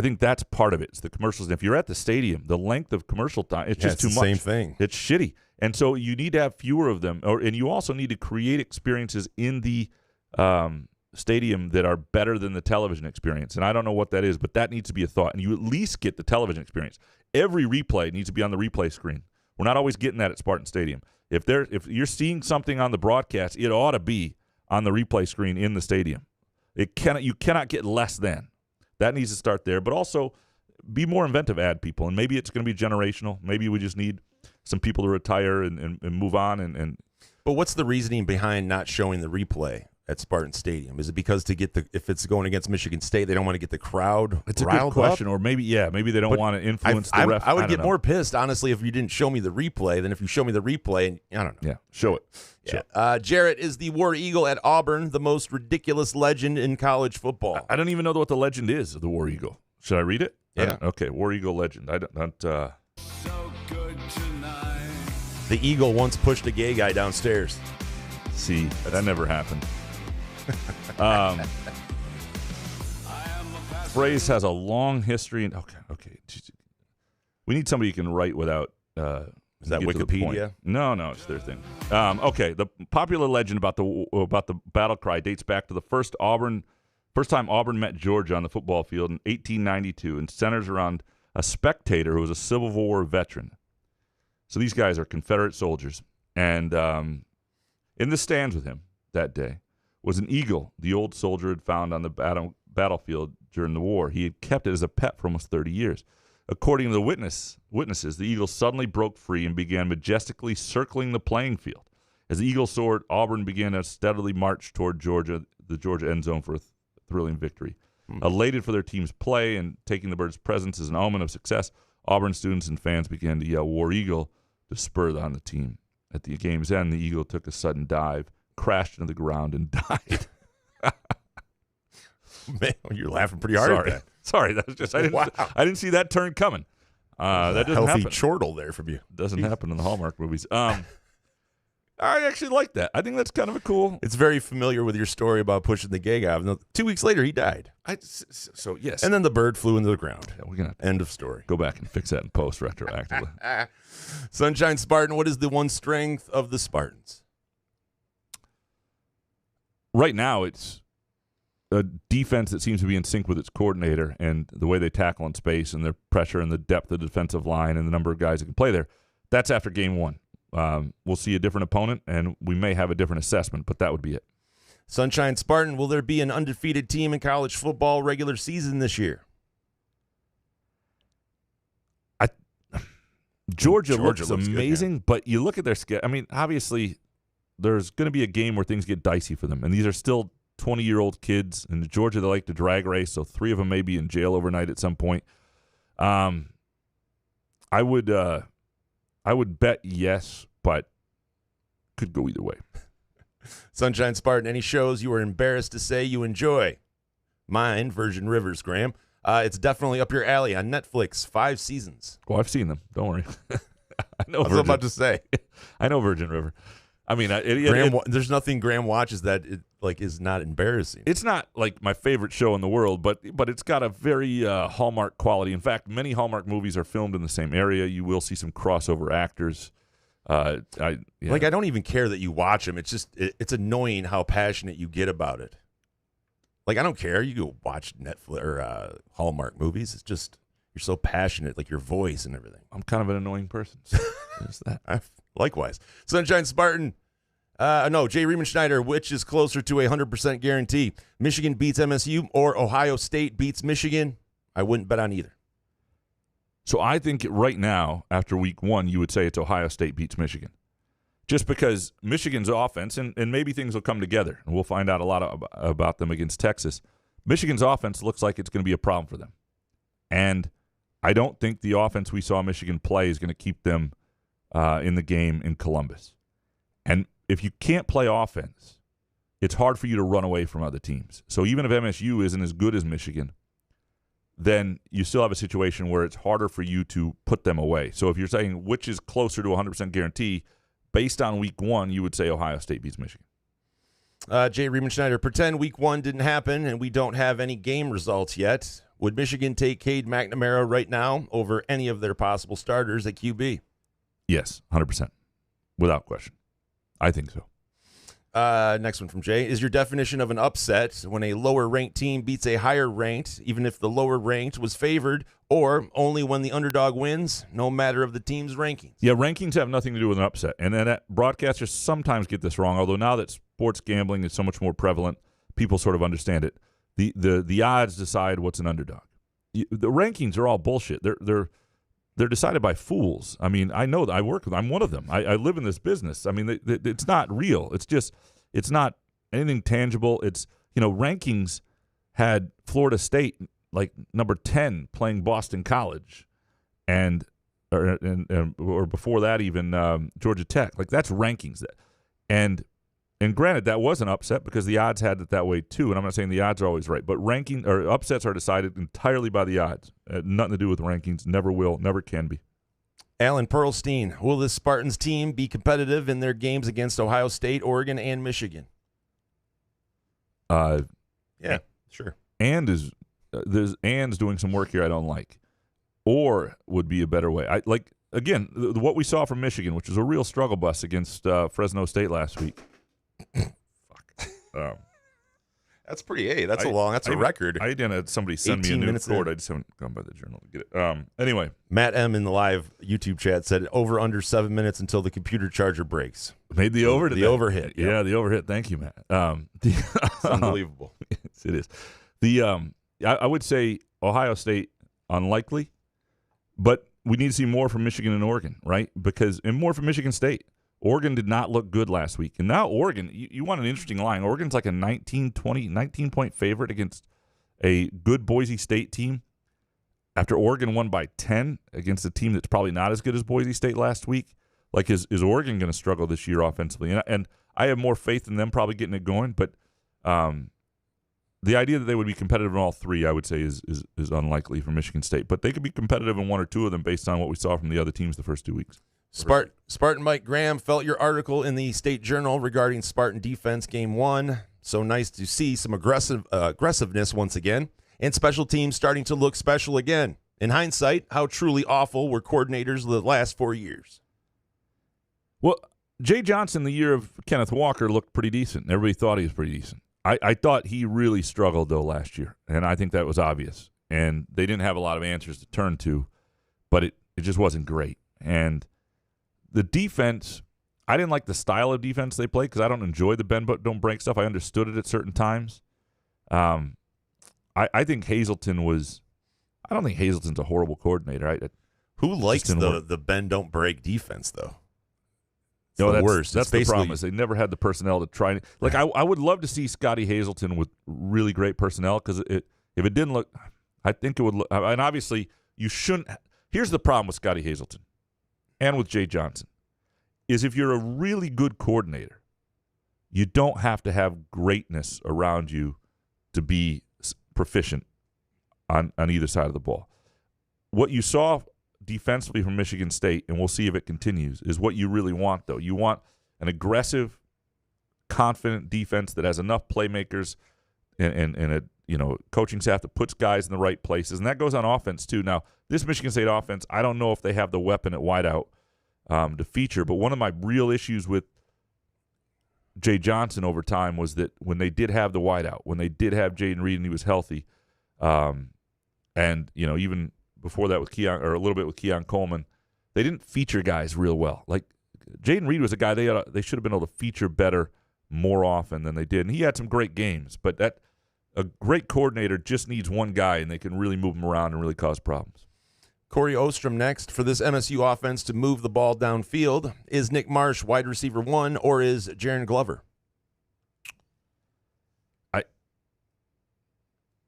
think that's part of it. It's the commercials. And if you're at the stadium, the length of commercial time, it's just too much. Same thing. It's shitty. And so you need to have fewer of them, and you also need to create experiences in the stadium that are better than the television experience. And I don't know what that is, but that needs to be a thought. And you at least get the television experience. Every replay needs to be on the replay screen. We're not always getting that at Spartan Stadium. If you're seeing something on the broadcast, it ought to be on the replay screen in the stadium. You cannot get less than. That needs to start there. But also be more inventive, ad people. And maybe it's going to be generational. Maybe we just need some people to retire and move on. But what's the reasoning behind not showing the replay at Spartan Stadium? Is it because if it's going against Michigan State, they don't want to get the crowd It's a riled good question. up? Or maybe they don't want to influence the ref. I would get more pissed, honestly, if you didn't show me the replay than if you show me the replay. And I don't know. Yeah, show it. Yeah. Jarrett is the War Eagle at Auburn, the most ridiculous legend in college football. I don't even know what the legend is of the War Eagle. Should I read it? Yeah. Okay, War Eagle legend. I don't The Eagle once pushed a gay guy downstairs. see. That never happened. Phrase has a long history. Okay. We need somebody who can write without. Is that Wikipedia? No, it's their thing. Okay, the popular legend about the battle cry dates back to the first time Auburn met Georgia on the football field in 1892, and centers around a spectator who was a Civil War veteran. So these guys are Confederate soldiers, and in the stands with him that day was an eagle the old soldier had found on the battlefield during the war. He had kept it as a pet for almost 30 years. According to the witnesses, the eagle suddenly broke free and began majestically circling the playing field. As the eagle soared, Auburn began to steadily march toward the Georgia end zone for a thrilling victory. Elated for their team's play and taking the bird's presence as an omen of success, Auburn students and fans began to yell "War Eagle" to spur on the team. At the game's end, the eagle took a sudden dive, crashed into the ground, and died. Man, you're laughing pretty hard at that. Sorry, that was just I didn't see that turn coming. That doesn't healthy happen. Chortle there from you. Doesn't happen in the Hallmark movies. I actually like that. I think that's kind of a cool. It's very familiar with your story about pushing the gay guy. 2 weeks later, he died. So yes, And then the bird flew into the ground. yeah, we're gonna End of story. go back and fix that in post retroactively. Sunshine Spartan, what is the one strength of the Spartans? Right now, it's a defense that seems to be in sync with its coordinator and the way they tackle in space and their pressure and the depth of the defensive line and the number of guys that can play there. That's after game one. We'll see a different opponent, and we may have a different assessment, but that would be it. Sunshine Spartan, will there be an undefeated team in college football regular season this year? Georgia looks good, amazing, yeah. but you look at their schedule. I mean, obviously, there's going to be a game where things get dicey for them, and these are still 20-year-old kids. In Georgia, they like to drag race, so 3 of them may be in jail overnight at some point. I would bet yes, but could go either way. Sunshine Spartan, any shows you are embarrassed to say you enjoy? Mine, Virgin Rivers, Graham. It's definitely up your alley on Netflix. 5 seasons. Well, I've seen them. Don't worry. I know. I was about to say. I know Virgin River. I mean, there's nothing Graham watches that is not embarrassing. It's not like my favorite show in the world, but it's got a very Hallmark quality. In fact, many Hallmark movies are filmed in the same area. You will see some crossover actors. I don't even care that you watch them. It's just it's annoying how passionate you get about it. Like, I don't care. You go watch Netflix or Hallmark movies. It's just you're so passionate, like your voice and everything. I'm kind of an annoying person. So there's that. Likewise. Sunshine Spartan, No, Jay Riemenschneider, which is closer to a 100% guarantee? Michigan beats MSU or Ohio State beats Michigan? I wouldn't bet on either. So I think right now, after week 1, you would say it's Ohio State beats Michigan. Just because Michigan's offense, and maybe things will come together, and we'll find out a lot about them against Texas. Michigan's offense looks like it's going to be a problem for them. And I don't think the offense we saw Michigan play is going to keep them in the game in Columbus. And if you can't play offense, it's hard for you to run away from other teams. So even if MSU isn't as good as Michigan, then you still have a situation where it's harder for you to put them away. So if you're saying which is closer to 100% guarantee, based on week 1, you would say Ohio State beats Michigan. Jay Riemenschneider, pretend week 1 didn't happen and we don't have any game results yet. Would Michigan take Cade McNamara right now over any of their possible starters at QB? Yes, 100%. Without question. I think so. Next one from Jay. Is your definition of an upset when a lower-ranked team beats a higher-ranked, even if the lower-ranked was favored, or only when the underdog wins, no matter of the team's rankings? Yeah, rankings have nothing to do with an upset. And then broadcasters sometimes get this wrong, although now that sports gambling is so much more prevalent, people sort of understand it. The odds decide what's an underdog. The rankings are all bullshit. They're decided by fools. I mean, I know that I'm one of them. I live in this business. I mean, it's not real. It's not anything tangible. Rankings had Florida State like number 10 playing Boston College or before that even Georgia Tech. Like that's rankings. And granted, that was an upset because the odds had it that way too. And I'm not saying the odds are always right, but upsets are decided entirely by the odds. Nothing to do with rankings. Never will. Never can be. Alan Perlstein, will this Spartans team be competitive in their games against Ohio State, Oregon, and Michigan? Yeah, sure. And's doing some work here I don't like, or would be a better way. What we saw from Michigan, which was a real struggle bus against Fresno State last week. Fuck. That's pretty. That's a record. I didn't have somebody send me a new record. I just haven't gone by the journal to get it. Anyway, Matt M in the live YouTube chat said over under 7 minutes until the computer charger breaks. Made the over. The over hit. Yep. Yeah, the over hit. Thank you, Matt. It's unbelievable. It is. I would say Ohio State unlikely, but we need to see more from Michigan and Oregon, right? And more from Michigan State. Oregon did not look good last week. And now Oregon, you want an interesting line. Oregon's like a 19-point favorite against a good Boise State team after Oregon won by 10 against a team that's probably not as good as Boise State last week. Like, is Oregon going to struggle this year offensively? And I have more faith in them probably getting it going, but the idea that they would be competitive in all three, I would say, is unlikely for Michigan State. But they could be competitive in one or two of them based on what we saw from the other teams the first 2 weeks. Spartan Mike Graham felt your article in the State Journal regarding Spartan defense game 1. So nice to see some aggressiveness once again, and special teams starting to look special again. In hindsight, how truly awful were coordinators the last 4 years? Well, Jay Johnson, the year of Kenneth Walker, looked pretty decent. Everybody thought he was pretty decent. I thought he really struggled, though, last year, and I think that was obvious. And they didn't have a lot of answers to turn to, but it just wasn't great. And the defense, I didn't like the style of defense they played because I don't enjoy the bend but don't break stuff. I understood it at certain times. I think Hazelton was – I don't think Hazelton's a horrible coordinator. Who likes the bend don't break defense, though? No, the worst. That's the problem is they never had the personnel to try. Like I would love to see Scotty Hazelton with really great personnel because if it didn't look, I think it would look. And obviously you shouldn't. Here's the problem with Scotty Hazelton and with Jay Johnson is if you're a really good coordinator, you don't have to have greatness around you to be proficient on either side of the ball. What you saw defensively from Michigan State, and we'll see if it continues, is what you really want, though. You want an aggressive, confident defense that has enough playmakers and a coaching staff that puts guys in the right places, and that goes on offense too. Now, this Michigan State offense, I don't know if they have the weapon at wideout to feature, but one of my real issues with Jay Johnson over time was that when they did have the wideout, when they did have Jaden Reed and he was healthy, and even before that with Keon, or a little bit with Keon Coleman, they didn't feature guys real well. Like Jaden Reed was a guy they should have been able to feature better more often than they did. And he had some great games, but a great coordinator just needs one guy, and they can really move him around and really cause problems. Corey Ostrom next. For this MSU offense to move the ball downfield, is Nick Marsh wide receiver 1 or is Jaron Glover?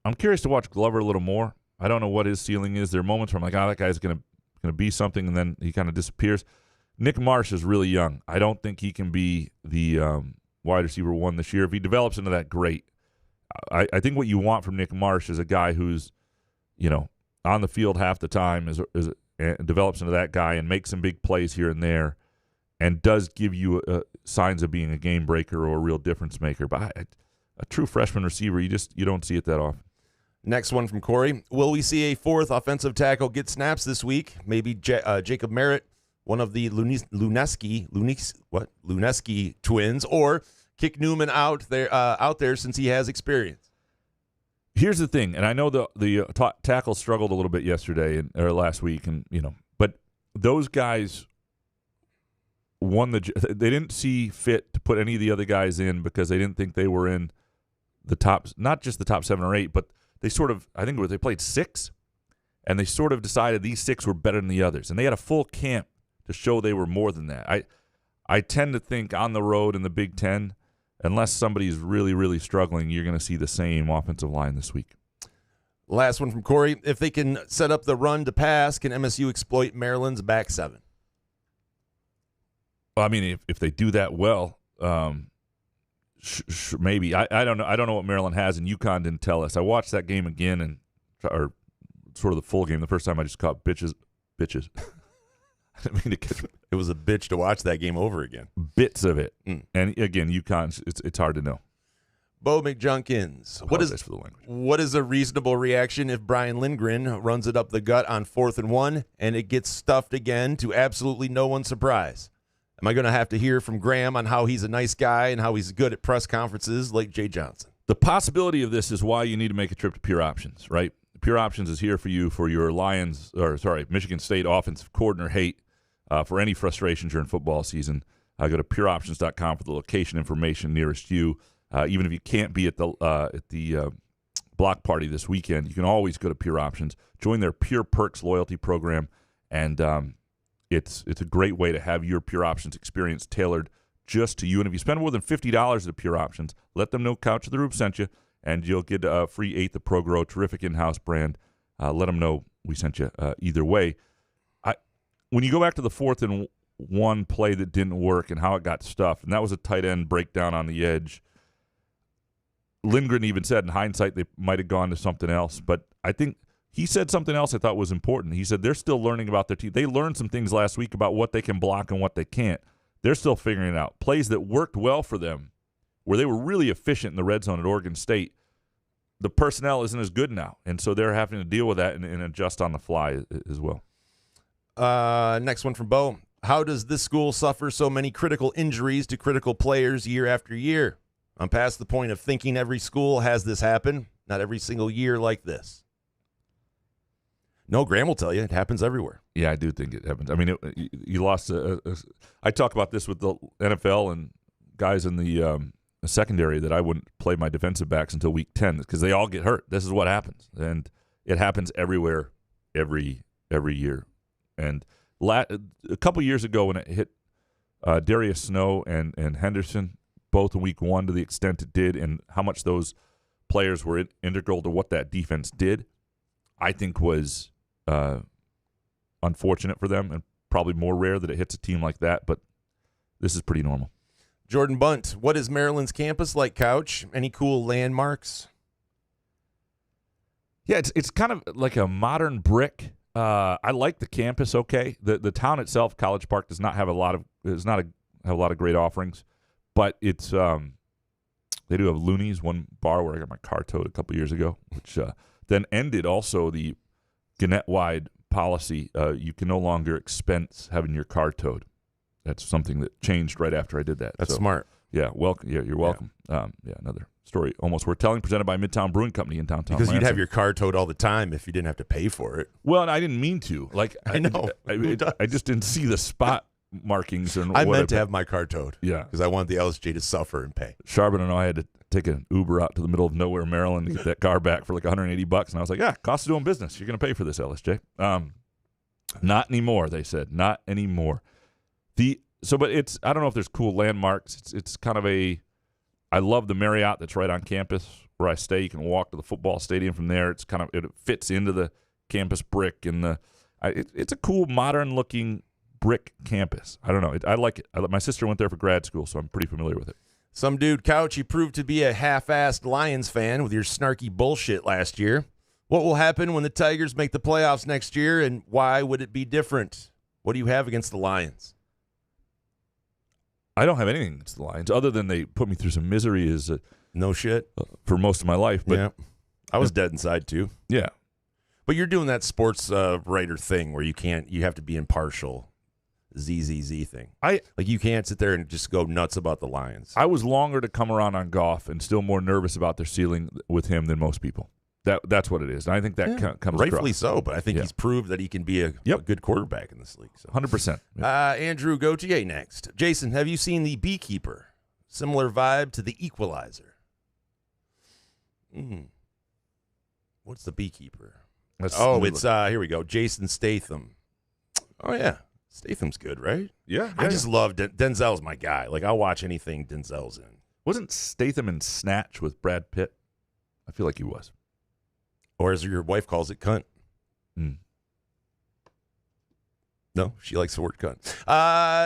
I'm curious to watch Glover a little more. I don't know what his ceiling is. There are moments where I'm like, that guy's gonna be something, and then he kind of disappears. Nick Marsh is really young. I don't think he can be the wide receiver 1 this year. If he develops into that, great. I think what you want from Nick Marsh is a guy who's, on the field half the time, and develops into that guy and makes some big plays here and there, and does give you signs of being a game breaker or a real difference maker. But a true freshman receiver, you don't see it that often. Next one from Corey. Will we see a 4th offensive tackle get snaps this week? Maybe Jacob Merritt, one of the Luneski twins, or kick Newman out there since he has experience. Here's the thing, and I know the tackle struggled a little bit yesterday or last week, and but those guys won they didn't see fit to put any of the other guys in because they didn't think they were in the top, not just the top 7 or 8, but they they played 6, and they sort of decided these 6 were better than the others, and they had a full camp to show they were more than that. I tend to think on the road in the Big Ten, unless somebody's really, really struggling, you're going to see the same offensive line this week. Last one from Corey. If they can set up the run to pass, can MSU exploit Maryland's back 7? Well, I mean, if they do that well, maybe. I don't know. I don't know what Maryland has, and UConn didn't tell us. I watched that game again, or sort of the full game. The first time I just caught bitches. I didn't mean to catch it. It was a bitch to watch that game over again. Bits of it. And again, UConn, it's hard to know. Bo McJunkins. What is a reasonable reaction if Brian Lindgren runs it up the gut on 4th and 1 and it gets stuffed again to absolutely no one's surprise? Am I going to have to hear from Graham on how he's a nice guy and how he's good at press conferences like Jay Johnson? The possibility of this is why you need to make a trip to Pure Options, right? Pure Options is here for you for your Michigan State offensive coordinator hate, for any frustrations during football season. Go to pureoptions.com for the location information nearest you. Even if you can't be at the block party this weekend, you can always go to Pure Options. Join their Pure Perks loyalty program, and it's a great way to have your Pure Options experience tailored just to you. And if you spend more than $50 at Pure Options, let them know Couch of the Roof sent you, and you'll get a free 8th of ProGrow, terrific in-house brand. Let them know we sent you either way. When you go back to the 4th and 1 play that didn't work and how it got stuffed, and that was a tight end breakdown on the edge, Lindgren even said in hindsight they might have gone to something else. But I think he said something else I thought was important. He said they're still learning about their team. They learned some things last week about what they can block and what they can't. They're still figuring it out. Plays that worked well for them, where they were really efficient in the red zone at Oregon State, the personnel isn't as good now. And so they're having to deal with that and adjust on the fly as well. Next one from Bo. How does this school suffer so many critical injuries to critical players year after year? I'm past the point of thinking every school has this happen. Not every single year like this. No, Graham will tell you it happens everywhere. Yeah, I do think it happens. I mean, you lost I talk about this with the NFL and guys in the secondary that I wouldn't play my defensive backs until week 10 because they all get hurt. This is what happens, and it happens everywhere, every year. And a couple years ago when it hit Darius Snow and Henderson, both in week 1 to the extent it did, and how much those players were integral to what that defense did, I think was unfortunate for them and probably more rare that it hits a team like that, but this is pretty normal. Jordan Bunt, what is Maryland's campus like, Couch? Any cool landmarks? Yeah, it's kind of like a modern brick. I like the campus. Okay, the town itself, College Park, does not have a lot of great offerings, but it's they do have Looney's, one bar where I got my car towed a couple years ago, which then ended also the Gannett-wide policy. You can no longer expense having your car towed. That's something that changed right after I did that. That's smart. Yeah, welcome. Yeah, you're welcome. Yeah, another story almost worth telling, presented by Midtown Brewing Company in downtown Because Lansing. you'd have your car towed all the time if you didn't have to pay for it. Well, and I didn't mean to. Like I know. I just didn't see the spot markings and I what meant to have my car towed. Yeah. Because I want the LSJ to suffer and pay. Charbon and I had to take an Uber out to the middle of nowhere, Maryland, to get that car back for like $180. And I was like, yeah, cost of doing business. You're going to pay for this, LSJ. Not anymore, they said. Not anymore. But it's, I don't know if there's cool landmarks. It's kind of I love the Marriott that's right on campus where I stay. You can walk to the football stadium from there. It's kind of, it fits into the campus brick and it's a cool modern looking brick campus. I don't know. I like it. My sister went there for grad school, so I'm pretty familiar with it. Some dude, Couch, you proved to be a half-assed Lions fan with your snarky bullshit last year. What will happen when the Tigers make the playoffs next year, and why would it be different? What do you have against the Lions? I don't have anything against the Lions, other than they put me through some misery No shit. For most of my life. But yeah. I was dead inside, too. Yeah. But you're doing that sports writer thing where you have to be impartial. ZZZ thing. You can't sit there and just go nuts about the Lions. I was longer to come around on Goff and still more nervous about their ceiling with him than most people. That's what it is. And I think that comes rightfully across. so, but I think he's proved that he can be a good quarterback in this league. So. 100%. Andrew Gauthier next. Jason, have you seen The Beekeeper? Similar vibe to The Equalizer. What's The Beekeeper? It's here we go. Jason Statham. Oh yeah, Statham's good, right? Yeah. I just love Denzel's my guy. Like I'll watch anything Denzel's in. Wasn't Statham in Snatch with Brad Pitt? I feel like he was. Or as your wife calls it, cunt. No, she likes the word cunt.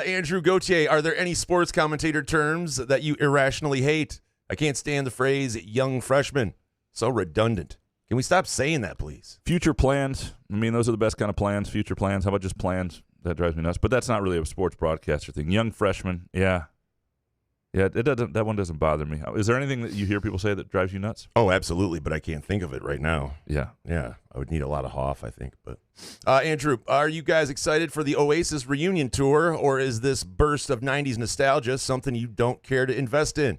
Andrew Gauthier, are there any sports commentator terms that you irrationally hate? I can't stand the phrase young freshman. So redundant. Can we stop saying that, please? Future plans. I mean, those are the best kind of plans. Future plans. How about just plans? That drives me nuts. But that's not really a sports broadcaster thing. Young freshman. Yeah. Yeah, it doesn't. That one doesn't bother me. Is there anything that you hear people say that drives you nuts? Oh, absolutely, but I can't think of it right now. Yeah. I would need a lot of Hoff, I think. But Andrew, are you guys excited for the Oasis reunion tour, or is this burst of 90s nostalgia something you don't care to invest in?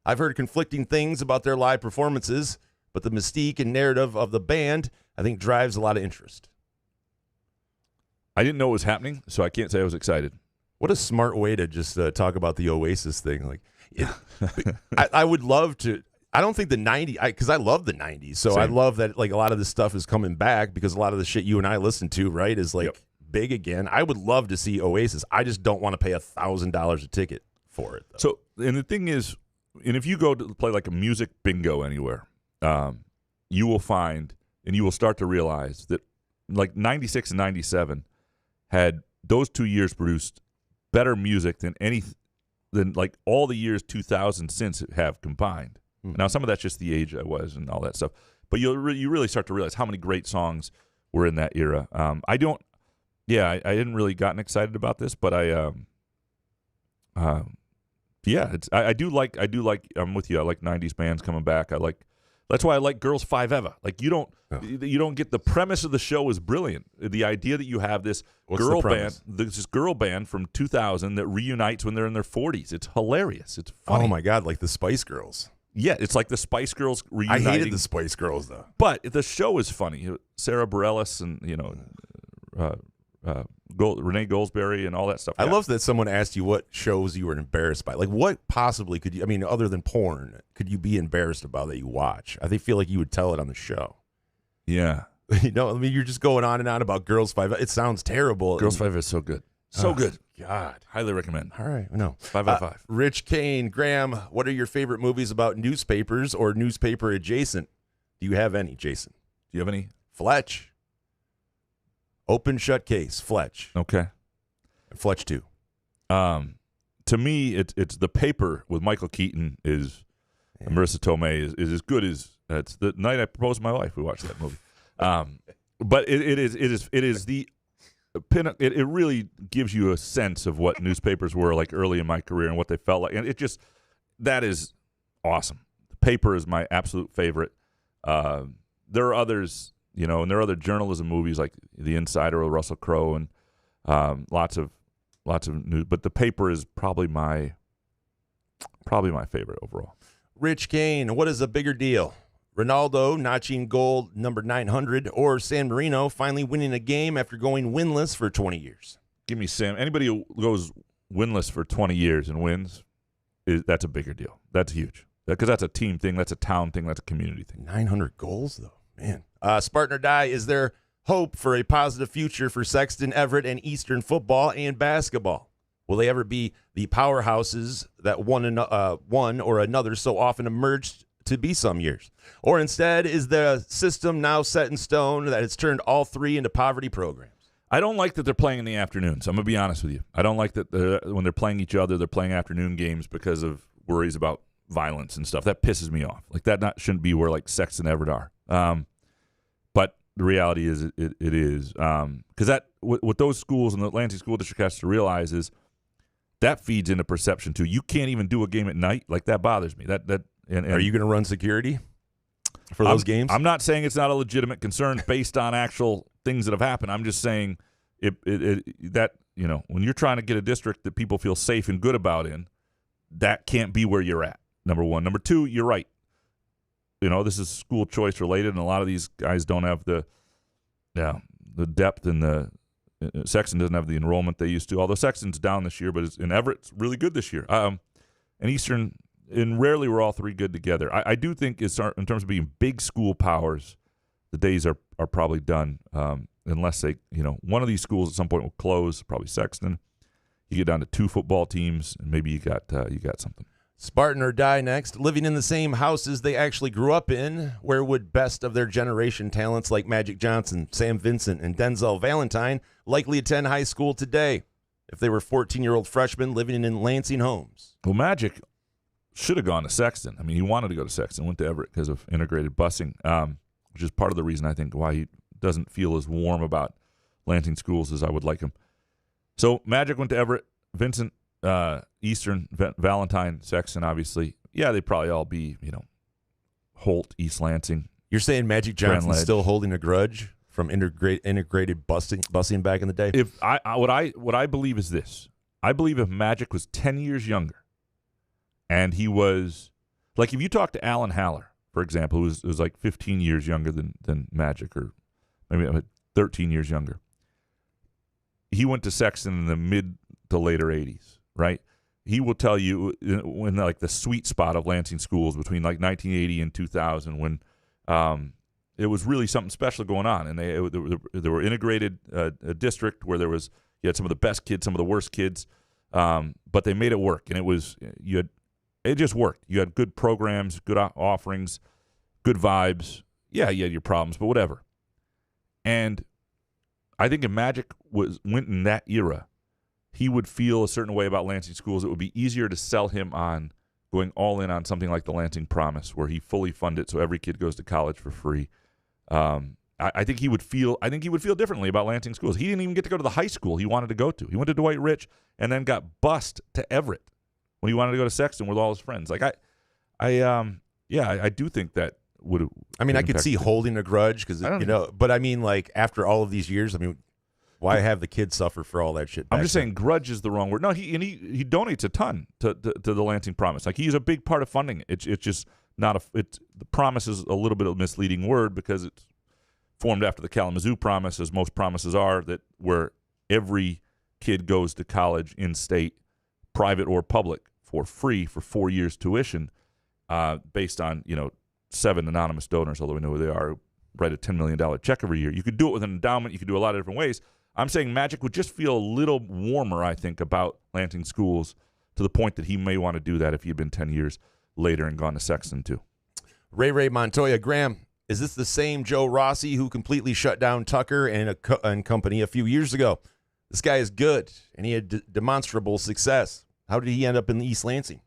I've heard conflicting things about their live performances, but the mystique and narrative of the band, I think, drives a lot of interest. I didn't know it was happening, so I can't say I was excited. What a smart way to just talk about the Oasis thing. I would love to. I don't think the 90s, because I love the 90s. So Same. I love that a lot of this stuff is coming back because a lot of the shit you and I listen to, right, is big again. I would love to see Oasis. I just don't want to pay $1,000 a ticket for it, though. So, and the thing is, and if you go to play like a music bingo anywhere, you will find and you will start to realize that 96 and 97 had those 2 years produced better music than all the years 2000 since have combined. Mm-hmm. Now, some of that's just the age I was and all that stuff, but you really start to realize how many great songs were in that era. I didn't really gotten excited about this, but I do like. I'm with you. I like 90s bands coming back. That's why I like Girls Five Eva. You don't get the premise of the show is brilliant. The idea that you have this girl band from 2000 that reunites when they're in their 40s. It's hilarious. It's funny. Oh my God, like the Spice Girls. Yeah, it's like the Spice Girls reuniting. I hated the Spice Girls though. But the show is funny. Sarah Bareilles and Renee Goldsberry and all that stuff. I love that someone asked you what shows you were embarrassed by. What possibly could you, other than porn, could you be embarrassed about that you watch? I feel like you would tell it on the show. Yeah. You're just going on and on about Girls Five. It sounds terrible. Girls Five is so good. So good. God. Highly recommend. All right. No. 5 out of 5. Rich Kane, Graham, what are your favorite movies about newspapers or newspaper adjacent? Do you have any, Jason? Do you have any? Fletch. Open shut case, Fletch. Okay. And Fletch 2. To me, it's The Paper with Michael Keaton and Marissa Tomei is as good as it's the night I proposed to my wife. We watched that movie. But it is the pin. It really gives you a sense of what newspapers were like early in my career and what they felt like, and that is awesome. The Paper is my absolute favorite. There are others. And there are other journalism movies like The Insider with Russell Crowe and lots of news. But The Paper is probably my favorite overall. Rich Kane, what is a bigger deal? Ronaldo notching gold number 900 or San Marino finally winning a game after going winless for 20 years? Give me Sam. Anybody who goes winless for 20 years and wins, that's a bigger deal. That's huge. Because that's a team thing. That's a town thing. That's a community thing. 900 goals, though. Man. Spartan or Die, is there hope for a positive future for Sexton, Everett, and Eastern football and basketball? Will they ever be the powerhouses that one or another so often emerged to be some years? Or instead, is the system now set in stone that it's turned all three into poverty programs? I don't like that they're playing in the afternoons. I'm going to be honest with you. I don't like that when they're playing each other, they're playing afternoon games because of worries about violence and stuff. That pisses me off. Like that shouldn't be where like Sexton and Everett are. But the reality is it is. Because what those schools and the Lansing School District has to realize is that feeds into perception too. You can't even do a game at night. Like that bothers me. And are you going to run security for those games? I'm not saying it's not a legitimate concern based on actual things that have happened. I'm just saying that when you're trying to get a district that people feel safe and good about that can't be where you're at. Number one. Number two, you're right. This is school choice related, and a lot of these guys don't have the depth and the Sexton doesn't have the enrollment they used to. Although Sexton's down this year, but in Everett's really good this year. And Eastern, and rarely were all three good together. I do think in terms of being big school powers, the days are probably done unless they one of these schools at some point will close. Probably Sexton. You get down to 2 football teams, and maybe you got something. Spartan or Die next. Living in the same houses they actually grew up in, where would best of their generation talents like Magic Johnson, Sam Vincent, and Denzel Valentine likely attend high school today if they were 14-year-old freshmen living in Lansing homes? Well, Magic should have gone to Sexton. I mean, he wanted to go to Sexton, went to Everett because of integrated busing, which is part of the reason I think why he doesn't feel as warm about Lansing schools as I would like him. So Magic went to Everett, Vincent, Eastern, Valentine, Sexton, obviously. Yeah, they'd probably all be, Holt, East Lansing. You're saying Magic Johnson's still holding a grudge from integrated busing back in the day? If what I believe is this. I believe if Magic was 10 years younger and he was, like if you talk to Alan Haller, for example, who was like 15 years younger than Magic, or maybe 13 years younger. He went to Sexton in the mid to later 80s, right? He will tell you when like the sweet spot of Lansing schools between like 1980 and 2000 when it was really something special going on. And they were integrated a district where you had some of the best kids, some of the worst kids, but they made it work. And it just worked. You had good programs, good offerings, good vibes. Yeah, you had your problems, but whatever. And I think if Magic went in that era, he would feel a certain way about Lansing schools. It would be easier to sell him on going all in on something like the Lansing Promise, where he fully funded so every kid goes to college for free. I think he would feel differently about Lansing schools. He didn't even get to go to the high school he wanted to go to. He went to Dwight Rich and then got bused to Everett when he wanted to go to Sexton with all his friends. Like I do think that would. I mean, I could see holding a grudge because but I mean, like after all of these years, I mean, why have the kids suffer for all that shit? I'm just saying grudge is the wrong word. No, he donates a ton to the Lansing Promise. Like he's a big part of funding it. It's just not the Promise is a little bit of a misleading word because it's formed after the Kalamazoo Promise, as most promises are, that where every kid goes to college in state, private or public, for free for 4 years tuition, based on 7 anonymous donors, although we know who they are, write a $10 million check every year. You could do it with an endowment. You could do a lot of different ways. I'm saying Magic would just feel a little warmer, I think, about Lansing schools to the point that he may want to do that if he had been 10 years later and gone to Sexton too. Ray Montoya, Graham, is this the same Joe Rossi who completely shut down Tucker and company a few years ago? This guy is good, and he had demonstrable success. How did he end up in East Lansing?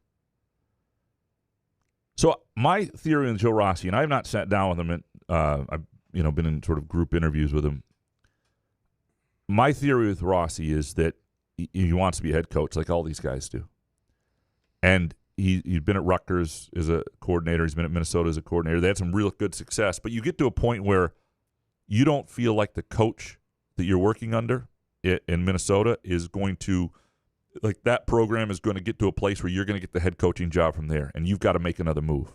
So my theory on Joe Rossi, and I have not sat down with him, I've been in sort of group interviews with him. My theory with Rossi is that he wants to be a head coach like all these guys do. And he's been at Rutgers as a coordinator. He's been at Minnesota as a coordinator. They had some real good success. But you get to a point where you don't feel like the coach that you're working under in Minnesota is going to, like that program is going to get to a place where you're going to get the head coaching job from there. And you've got to make another move.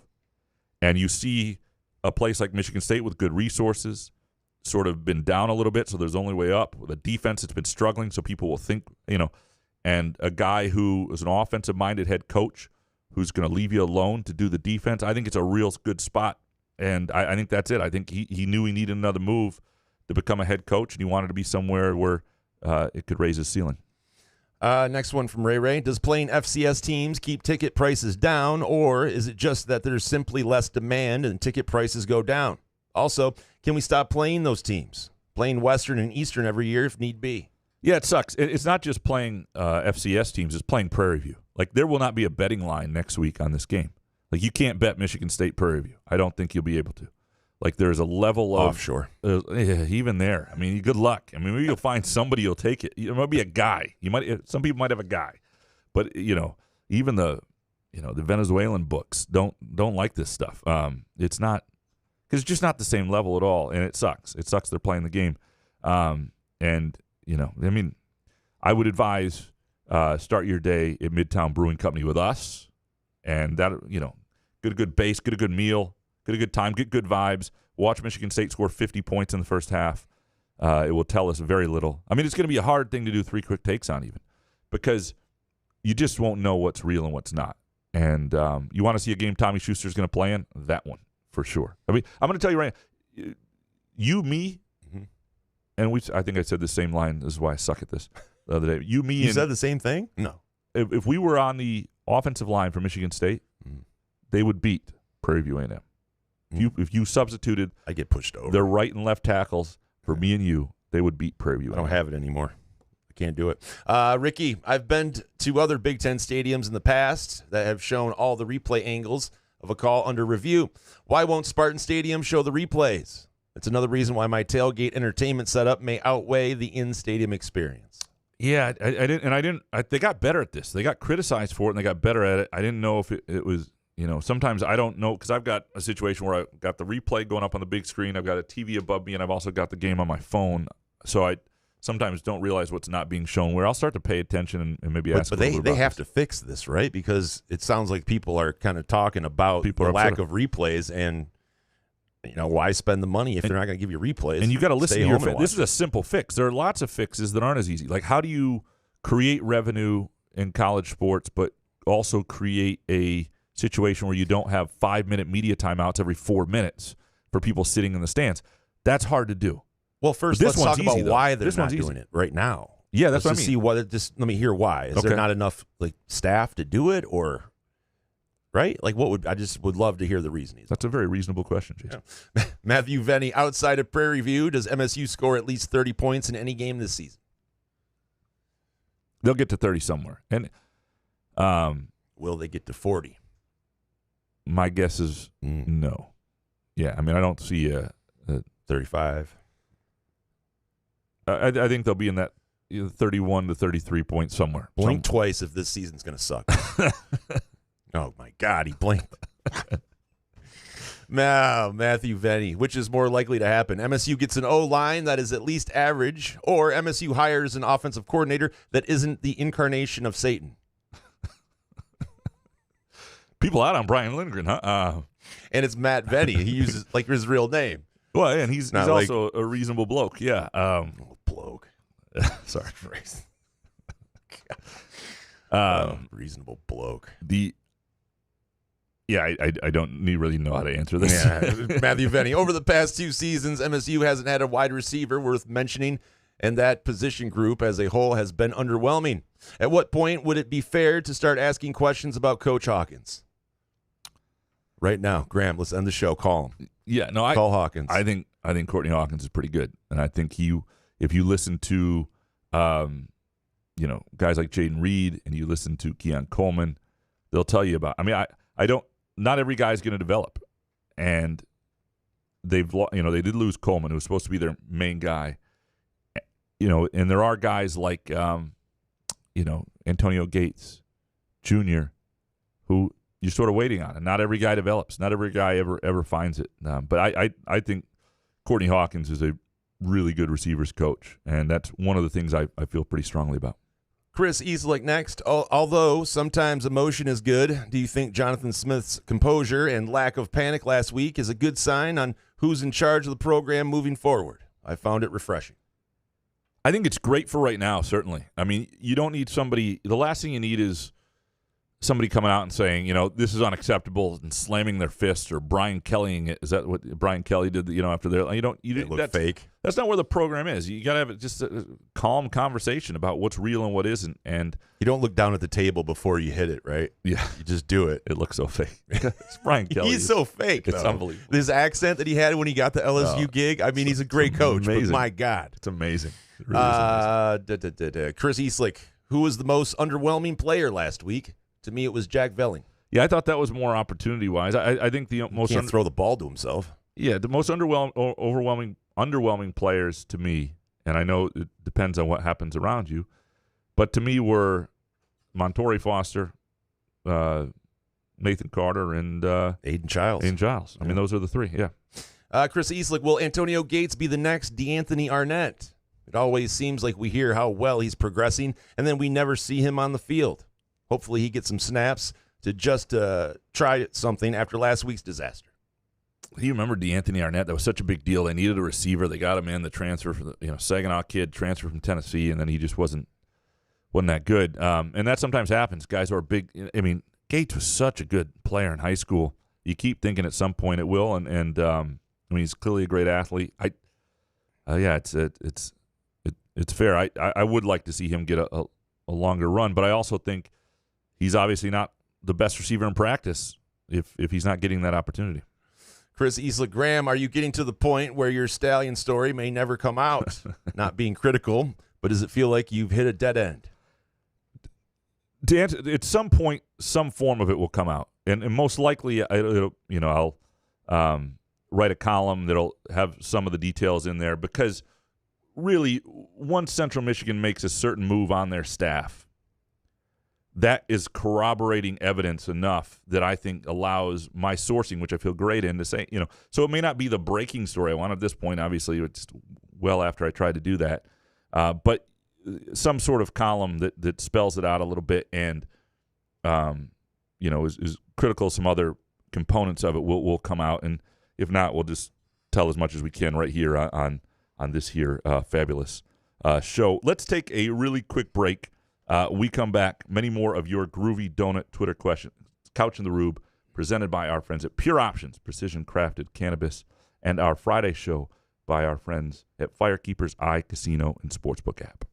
And you see a place like Michigan State with good resources, sort of been down a little bit, so there's only way up. With a defense that's been struggling, so people will think, and a guy who is an offensive-minded head coach who's going to leave you alone to do the defense, I think it's a real good spot. And I think that's it. I think he knew he needed another move to become a head coach, and he wanted to be somewhere where it could raise his ceiling. Next one from Ray. Does playing FCS teams keep ticket prices down, or is it just that there's simply less demand and ticket prices go down? Also, can we stop playing those teams? Playing Western and Eastern every year if need be. Yeah, it sucks. It's not just playing FCS teams. It's playing Prairie View. Like, there will not be a betting line next week on this game. Like, you can't bet Michigan State Prairie View. I don't think you'll be able to. Like, there's a level of offshore. Even there. I mean, good luck. I mean, maybe you'll find somebody who'll take it. It might be a guy. Some people might have a guy, but even the Venezuelan books don't like this stuff. It's not, because it's just not the same level at all, and it sucks. It sucks they're playing the game. I would advise start your day at Midtown Brewing Company with us, and that get a good base, get a good meal. Get a good time, get good vibes. Watch Michigan State score 50 points in the first half. It will tell us very little. I mean, it's going to be a hard thing to do 3 quick takes on even, because you just won't know what's real and what's not. And you want to see a game Tommy Schuster's going to play in? That one, for sure. I mean, I'm going to tell you right now, you, me, and I think I said the same line. This is why I suck at this the other day. You said the same thing? No. If we were on the offensive line for Michigan State, they would beat Prairie View A&M. If you substituted, I get pushed over. Their right and left tackles for me and you, they would beat Prairie View. I don't have it anymore. I can't do it. Ricky, I've been to other Big Ten stadiums in the past that have shown all the replay angles of a call under review. Why won't Spartan Stadium show the replays? That's another reason why my tailgate entertainment setup may outweigh the in-stadium experience. Yeah, they got better at this. They got criticized for it, and they got better at it. I didn't know if it was. Sometimes I don't know, because I've got a situation where I've got the replay going up on the big screen. I've got a TV above me, and I've also got the game on my phone. So I sometimes don't realize what's not being shown, where I'll start to pay attention and maybe ask. But they have to fix this, right? Because it sounds like people are kind of talking about the lack of replays, and why spend the money if they're not going to give you replays? And you got to listen to your fix. This is a simple fix. There are lots of fixes that aren't as easy. Like, how do you create revenue in college sports, but also create a situation where you don't have 5-minute media timeouts every 4 minutes for people sitting in the stands? That's hard to do. Well, first let's talk about why they're not doing it right now. Yeah, that's what I mean. Let me hear why. Is there not enough staff to do it, or right? I just would love to hear the reasoning. That's a very reasonable question, Jason. Yeah. Matthew Venny, outside of Prairie View, does MSU score at least 30 points in any game this season? They'll get to 30 somewhere. And will they get to 40? My guess is no. Yeah, I mean, I don't see a 35. I think they'll be in that 31 to 33 points somewhere. Blink twice if this season's going to suck. Oh, my God, he blinked. Now, Matthew Venny, which is more likely to happen? MSU gets an O-line that is at least average, or MSU hires an offensive coordinator that isn't the incarnation of Satan? People out on Brian Lindgren, huh? And it's Matt Venny. He uses his real name. Well, and he's also a reasonable bloke. Yeah. Bloke. Sorry. Reasonable bloke. I don't really know how to answer this. Yeah. Matthew Venny. Over the past 2 seasons, MSU hasn't had a wide receiver worth mentioning, and that position group as a whole has been underwhelming. At what point would it be fair to start asking questions about Coach Hawkins? Right now, Graham, let's end the show. Call him. Yeah, no, call Hawkins. I think Courtney Hawkins is pretty good, and I think if you listen to, guys like Jaden Reed and you listen to Keon Coleman, they'll tell you about. I mean, I don't. Not every guy is going to develop, and they did lose Coleman, who was supposed to be their main guy. And there are guys like Antonio Gates Jr., who you're sort of waiting on, and not every guy develops. Not every guy ever finds it. But I think Courtney Hawkins is a really good receivers coach, and that's one of the things I feel pretty strongly about. Chris Easlick next. Although sometimes emotion is good, do you think Jonathan Smith's composure and lack of panic last week is a good sign on who's in charge of the program moving forward? I found it refreshing. I think it's great for right now, certainly. I mean, you don't need somebody – the last thing you need is somebody coming out and saying, this is unacceptable and slamming their fist or Brian Kellying it. Is that what Brian Kelly did, after their – It looked fake. That's not where the program is. You got to have just a calm conversation about what's real and what isn't. And you don't look down at the table before you hit it, right? Yeah. You just do it. It looks so fake. It's Brian Kelly. He's so fake, It's though. unbelievable. His accent that he had when he got the LSU gig, I mean, he's a great coach, but amazing. my God. It's amazing. It really is amazing. Chris Eastlick, who was the most underwhelming player last week? To me, it was Jack Velling. Yeah, I thought that was more opportunity-wise. I think the most Can't throw the ball to himself. Yeah, the most underwhelming players to me, and I know it depends on what happens around you, but to me were Montori Foster, Nathan Carter, and Aiden Childs. I mean, those are the three, yeah. Chris Eastlick, will Antonio Gates be the next DeAnthony Arnett? It always seems like we hear how well he's progressing, and then we never see him on the field. Hopefully he gets some snaps to just try something after last week's disaster. You remember DeAnthony Arnett? That was such a big deal. They needed a receiver. They got him in, the transfer for the Saginaw kid, transfer from Tennessee, and then he just wasn't that good. And that sometimes happens. Guys who are big. I mean, Gates was such a good player in high school. You keep thinking at some point it will, and I mean, he's clearly a great athlete. It's fair. I would like to see him get a longer run, but I also think he's obviously not the best receiver in practice if he's not getting that opportunity. Chris Eastlick, Graham, are you getting to the point where your Stallion story may never come out? Not being critical, but does it feel like you've hit a dead end? To answer, at some point, some form of it will come out, and most likely, I'll write a column that'll have some of the details in there, because really, once Central Michigan makes a certain move on their staff, that is corroborating evidence enough that I think allows my sourcing, which I feel great in, to say, so it may not be the breaking story I want at this point. Obviously, it's well after I tried to do that, but some sort of column that spells it out a little bit and, is critical of some other components of it will come out. And if not, we'll just tell as much as we can right here on this here fabulous show. Let's take a really quick break. We come back, many more of your Groovy Donut Twitter questions. Couch in the Rube, presented by our friends at Pure Options, precision crafted cannabis, and our Friday show by our friends at Firekeepers iCasino and Sportsbook app.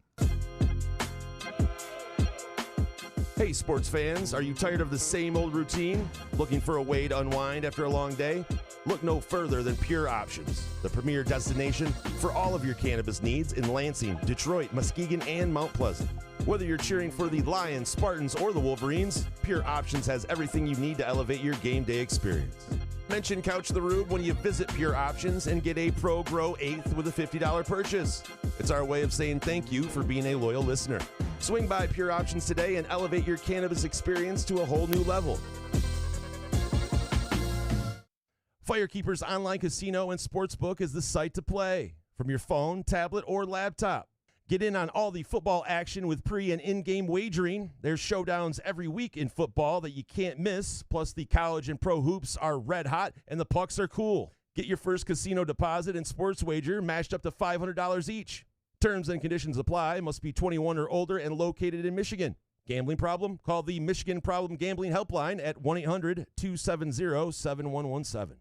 Hey, sports fans, are you tired of the same old routine? Looking for a way to unwind after a long day? Look no further than Pure Options, the premier destination for all of your cannabis needs in Lansing, Detroit, Muskegon, and Mount Pleasant. Whether you're cheering for the Lions, Spartans, or the Wolverines, Pure Options has everything you need to elevate your game day experience. Mention Couch the Rube when you visit Pure Options and get a Pro Grow 8th with a $50 purchase. It's our way of saying thank you for being a loyal listener. Swing by Pure Options today and elevate your cannabis experience to a whole new level. Firekeepers Online Casino and Sportsbook is the site to play from your phone, tablet, or laptop. Get in on all the football action with pre- and in-game wagering. There's showdowns every week in football that you can't miss. Plus, the college and pro hoops are red hot, and the pucks are cool. Get your first casino deposit and sports wager matched up to $500 each. Terms and conditions apply. Must be 21 or older and located in Michigan. Gambling problem? Call the Michigan Problem Gambling Helpline at 1-800-270-7117.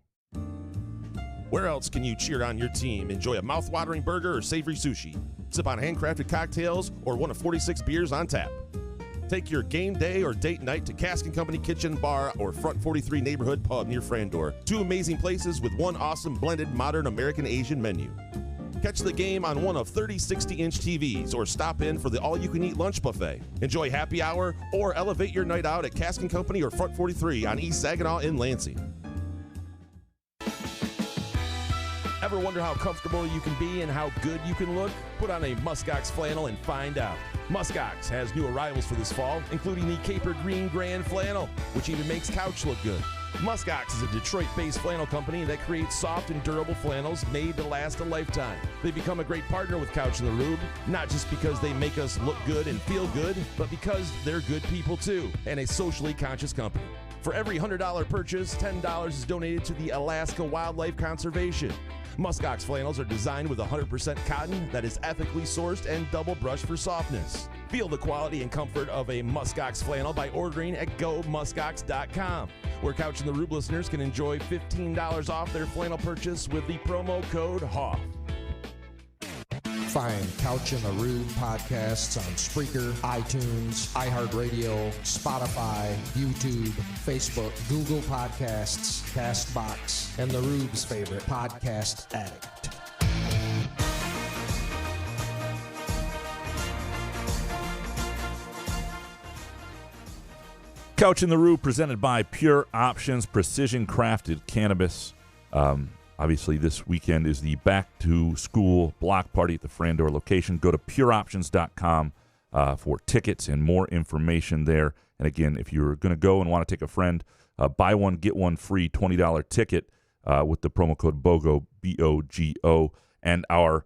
Where else can you cheer on your team, enjoy a mouth-watering burger or savory sushi, sip on handcrafted cocktails, or one of 46 beers on tap? Take your game day or date night to Cask & Company Kitchen Bar or Front 43 Neighborhood Pub near Frandor. Two amazing places with one awesome blended modern American-Asian menu. Catch the game on one of 30 60-inch TVs or stop in for the all-you-can-eat lunch buffet. Enjoy happy hour or elevate your night out at Cask & Company or Front 43 on East Saginaw in Lansing. Ever wonder how comfortable you can be and how good you can look? Put on a Muskox flannel and find out. Muskox has new arrivals for this fall, including the Caper Green Grand Flannel, which even makes couch look good. Muskox is a Detroit-based flannel company that creates soft and durable flannels made to last a lifetime. They become a great partner with Couch in the Rube, not just because they make us look good and feel good, but because they're good people too, and a socially conscious company. For every $100 purchase, $10 is donated to the Alaska Wildlife Conservation. Muskox flannels are designed with 100% cotton that is ethically sourced and double brushed for softness. Feel the quality and comfort of a Muskox flannel by ordering at gomuskox.com, where Couch and the Rube listeners can enjoy $15 off their flannel purchase with the promo code HOFF. Find Couch and the Rube podcasts on Spreaker, iTunes, iHeartRadio, Spotify, YouTube, Facebook, Google Podcasts, CastBox, and the Rube's favorite podcast addict. Couch and the Rube presented by Pure Options, precision crafted cannabis. Obviously, this weekend is the back-to-school block party at the Frandor location. Go to pureoptions.com for tickets and more information there. And again, if you're going to go and want to take a friend, buy one, get one free $20 ticket with the promo code BOGO, B-O-G-O. And our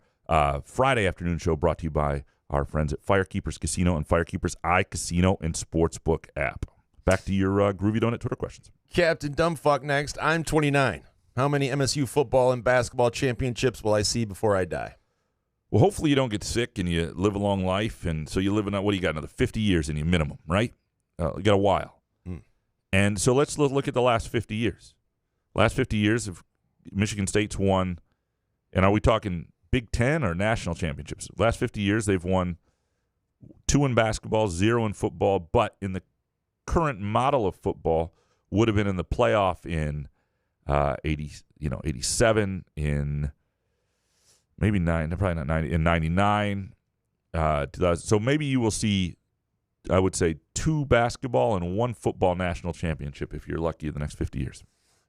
Friday afternoon show brought to you by our friends at Firekeepers Casino and Firekeepers iCasino and Sportsbook app. Back to your Groovy Donut Twitter questions. Captain Dumbfuck next. I'm 29. How many MSU football and basketball championships will I see before I die? Well, hopefully you don't get sick and you live a long life. And so you live what do you got, another 50 years in you minimum, right? You got a while. And so let's look at the last 50 years. Last 50 years, of Michigan State's won, and are we talking Big Ten or national championships? Last 50 years, they've won 2 in basketball, 0 in football, but in the current model of football would have been in the playoff in 87, in maybe probably not 90, in 99, 2000. So maybe you will see, I would say, 2 basketball and 1 football national championship if you're lucky in the next 50 years.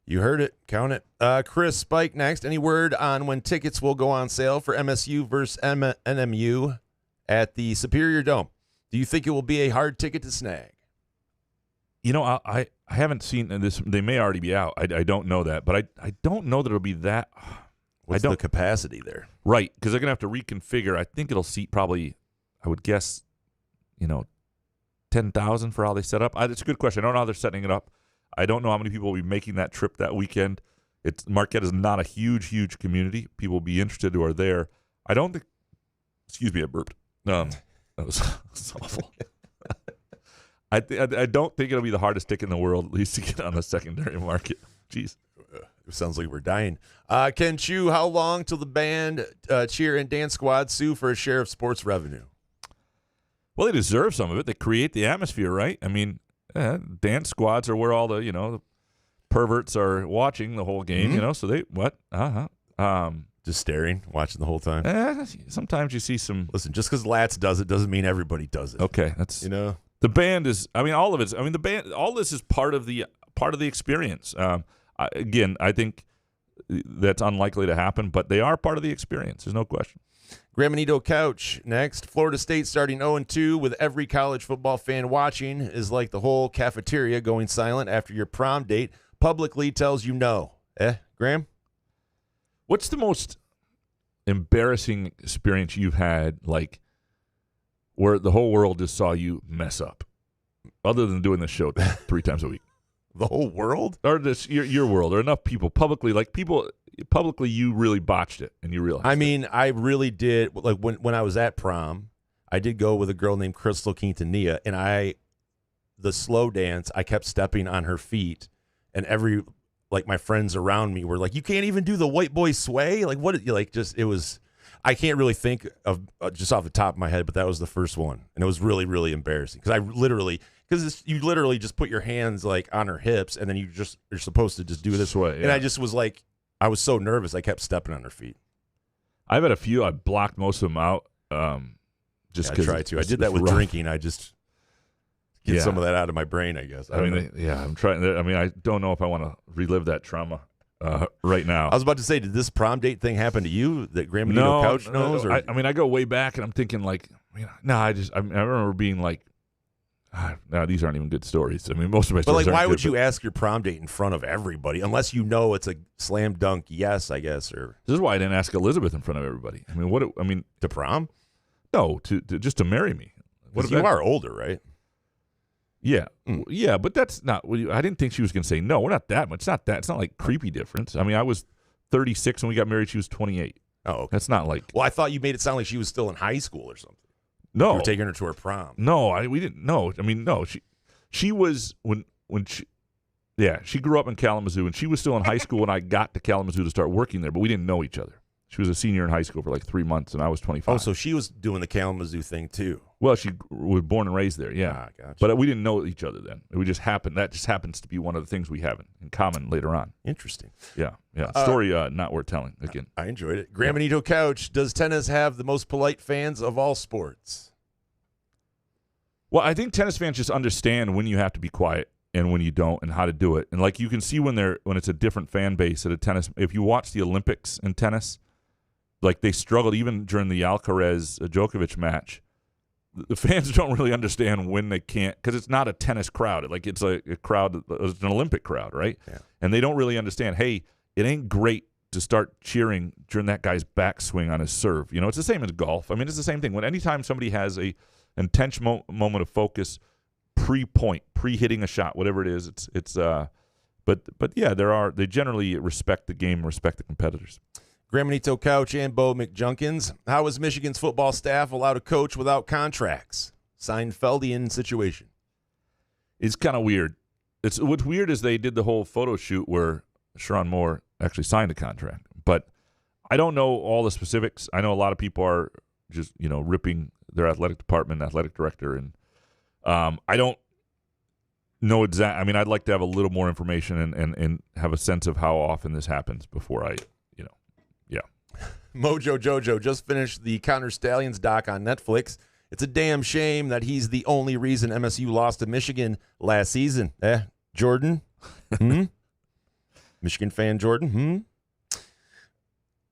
You heard it. Count it. Chris Spike next. Any word on when tickets will go on sale for MSU versus NMU at the Superior Dome? Do you think it will be a hard ticket to snag? You know, I haven't seen this. They may already be out. I don't know that, but I don't know that it'll be that. What's the capacity there? Right, because they're going to have to reconfigure. I think it'll seat probably, I would guess, 10,000 for how they set up. It's a good question. I don't know how they're setting it up. I don't know how many people will be making that trip that weekend. Marquette is not a huge community. People will be interested who are there. I don't think. Excuse me, I burped. That was awful. I don't think it'll be the hardest ticket in the world, at least to get on the secondary market. Jeez. It sounds like we're dying. Ken Chu, how long till the band, cheer, and dance squad sue for a share of sports revenue? Well, they deserve some of it. They create the atmosphere, right? I mean, dance squads are where all the, perverts are watching the whole game, so they, what? Just staring, watching the whole time? Sometimes you see some. Listen, just because Lats does it doesn't mean everybody does it. Okay, that's, the band is, all of it. The band, all this is part of the experience. Again, I think that's unlikely to happen, but they are part of the experience. There's no question. Gramanito Couch next. Florida State starting 0-2 with every college football fan watching is like the whole cafeteria going silent after your prom date publicly tells you no. Graham? What's the most embarrassing experience you've had, like, where the whole world just saw you mess up, other than doing this show 3 times a week? The whole world? Or this your world, or enough people publicly, you really botched it, and you realized I really did. Like, when I was at prom, I did go with a girl named Crystal Quintanilla, and the slow dance, I kept stepping on her feet, and my friends around me were like, you can't even do the white boy sway? Like, what, it was, I can't really think of just off the top of my head, but that was the first one. And it was really, really embarrassing because you literally just put your hands like on her hips and then you're supposed to just do this way. Yeah. And I just was like, I was so nervous. I kept stepping on her feet. I've had a few. I blocked most of them out. Just because I tried to. I did that with drinking. I just get some of that out of my brain, I guess. I'm trying. I don't know if I want to relive that trauma right now. I was about to say, did this prom date thing happen to you that Gramanito Couch knows? No. I go way back, and I'm thinking like, I remember being like, no, these aren't even good stories. Most of my stories aren't good. But why would you ask your prom date in front of everybody unless you know it's a slam dunk yes, I guess? Or this is why I didn't ask Elizabeth in front of everybody. To prom? No, to just to marry me. Because you are older, right? Yeah, yeah, but that's not. I didn't think she was going to say no. We're not that much. It's not that. It's not like creepy difference. I was 36 when we got married. She was 28. Oh, okay. That's not like. Well, I thought you made it sound like she was still in high school or something. No. You were taking her to her prom. No, we didn't. No, I mean, no. She was when she. Yeah, she grew up in Kalamazoo, and she was still in high school when I got to Kalamazoo to start working there, but we didn't know each other. She was a senior in high school for like 3 months, and I was 25. Oh, so she was doing the Kalamazoo thing too. Well, she was born and raised there, yeah. Gotcha. But we didn't know each other then. It just happened. That just happens to be one of the things we have in common later on. Interesting. Yeah. Story not worth telling, again. I enjoyed it. Graham Benito Couch, does tennis have the most polite fans of all sports? Well, I think tennis fans just understand when you have to be quiet and when you don't, and how to do it. And like you can see when it's a different fan base at a tennis. If you watch the Olympics in tennis, like they struggled even during the Alcaraz Djokovic match. The fans don't really understand when they can't, because it's not a tennis crowd. Like it's a crowd, it's an Olympic crowd, right? Yeah. And they don't really understand. Hey, it ain't great to start cheering during that guy's backswing on his serve. You know, it's the same as golf. I mean, it's the same thing. When anytime somebody has a intense moment of focus, pre-point, pre-hitting a shot, whatever it is, but yeah, they generally respect the game, respect the competitors. Graham Benito Couch and Bo McJunkins. How is Michigan's football staff allowed to coach without contracts? Seinfeldian situation. It's kind of weird. What's weird is they did the whole photo shoot where Sharon Moore actually signed a contract, but I don't know all the specifics. I know a lot of people are just ripping their athletic department, athletic director, and I don't know exact. I mean, I'd like to have a little more information and have a sense of how often this happens before I. Mojo Jojo just finished the Connor Stallions doc on Netflix. It's a damn shame that he's the only reason MSU lost to Michigan last season. Jordan? Michigan fan Jordan?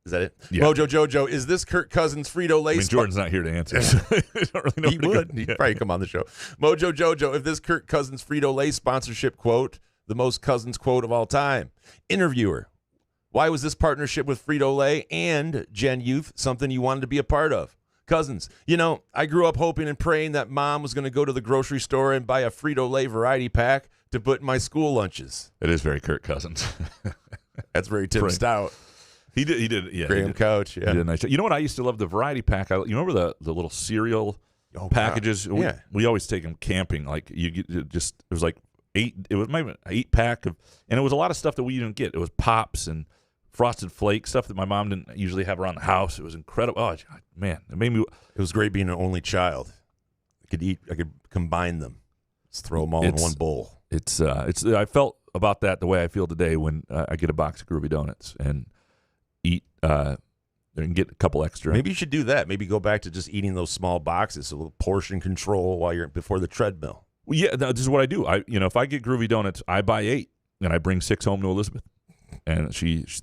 Is that it? Yeah. Mojo Jojo, is this Kirk Cousins Frito-Lay? I mean, Jordan's not here to answer. I don't really know. He would. He'd probably come on the show. Mojo Jojo, if this Kirk Cousins Frito-Lay sponsorship quote, the most Cousins quote of all time. Interviewer, why was this partnership with Frito-Lay and Gen Youth something you wanted to be a part of? Cousins, I grew up hoping and praying that mom was going to go to the grocery store and buy a Frito-Lay variety pack to put in my school lunches. It is very Kirk Cousins. That's very Tim Stout. He did. Yeah, Graham Couch. Yeah. He did a nice job. You know what? I used to love the variety pack. You remember the little cereal packages? God. Yeah. We always take them camping. Like it was like 8. It was maybe an 8-pack and it was a lot of stuff that we didn't get. It was Pops and Frosted Flakes, stuff that my mom didn't usually have around the house. It was incredible. Oh man, it made me. It was great being an only child. I could combine them, just throw them all in one bowl. It's. I felt about that the way I feel today when I get a box of Groovy Donuts and eat and get a couple extra. Maybe you should do that. Maybe go back to just eating those small boxes, a little portion control while you're before the treadmill. Well, yeah, this is what I do. If I get Groovy Donuts, I buy 8 and I bring 6 home to Elizabeth. And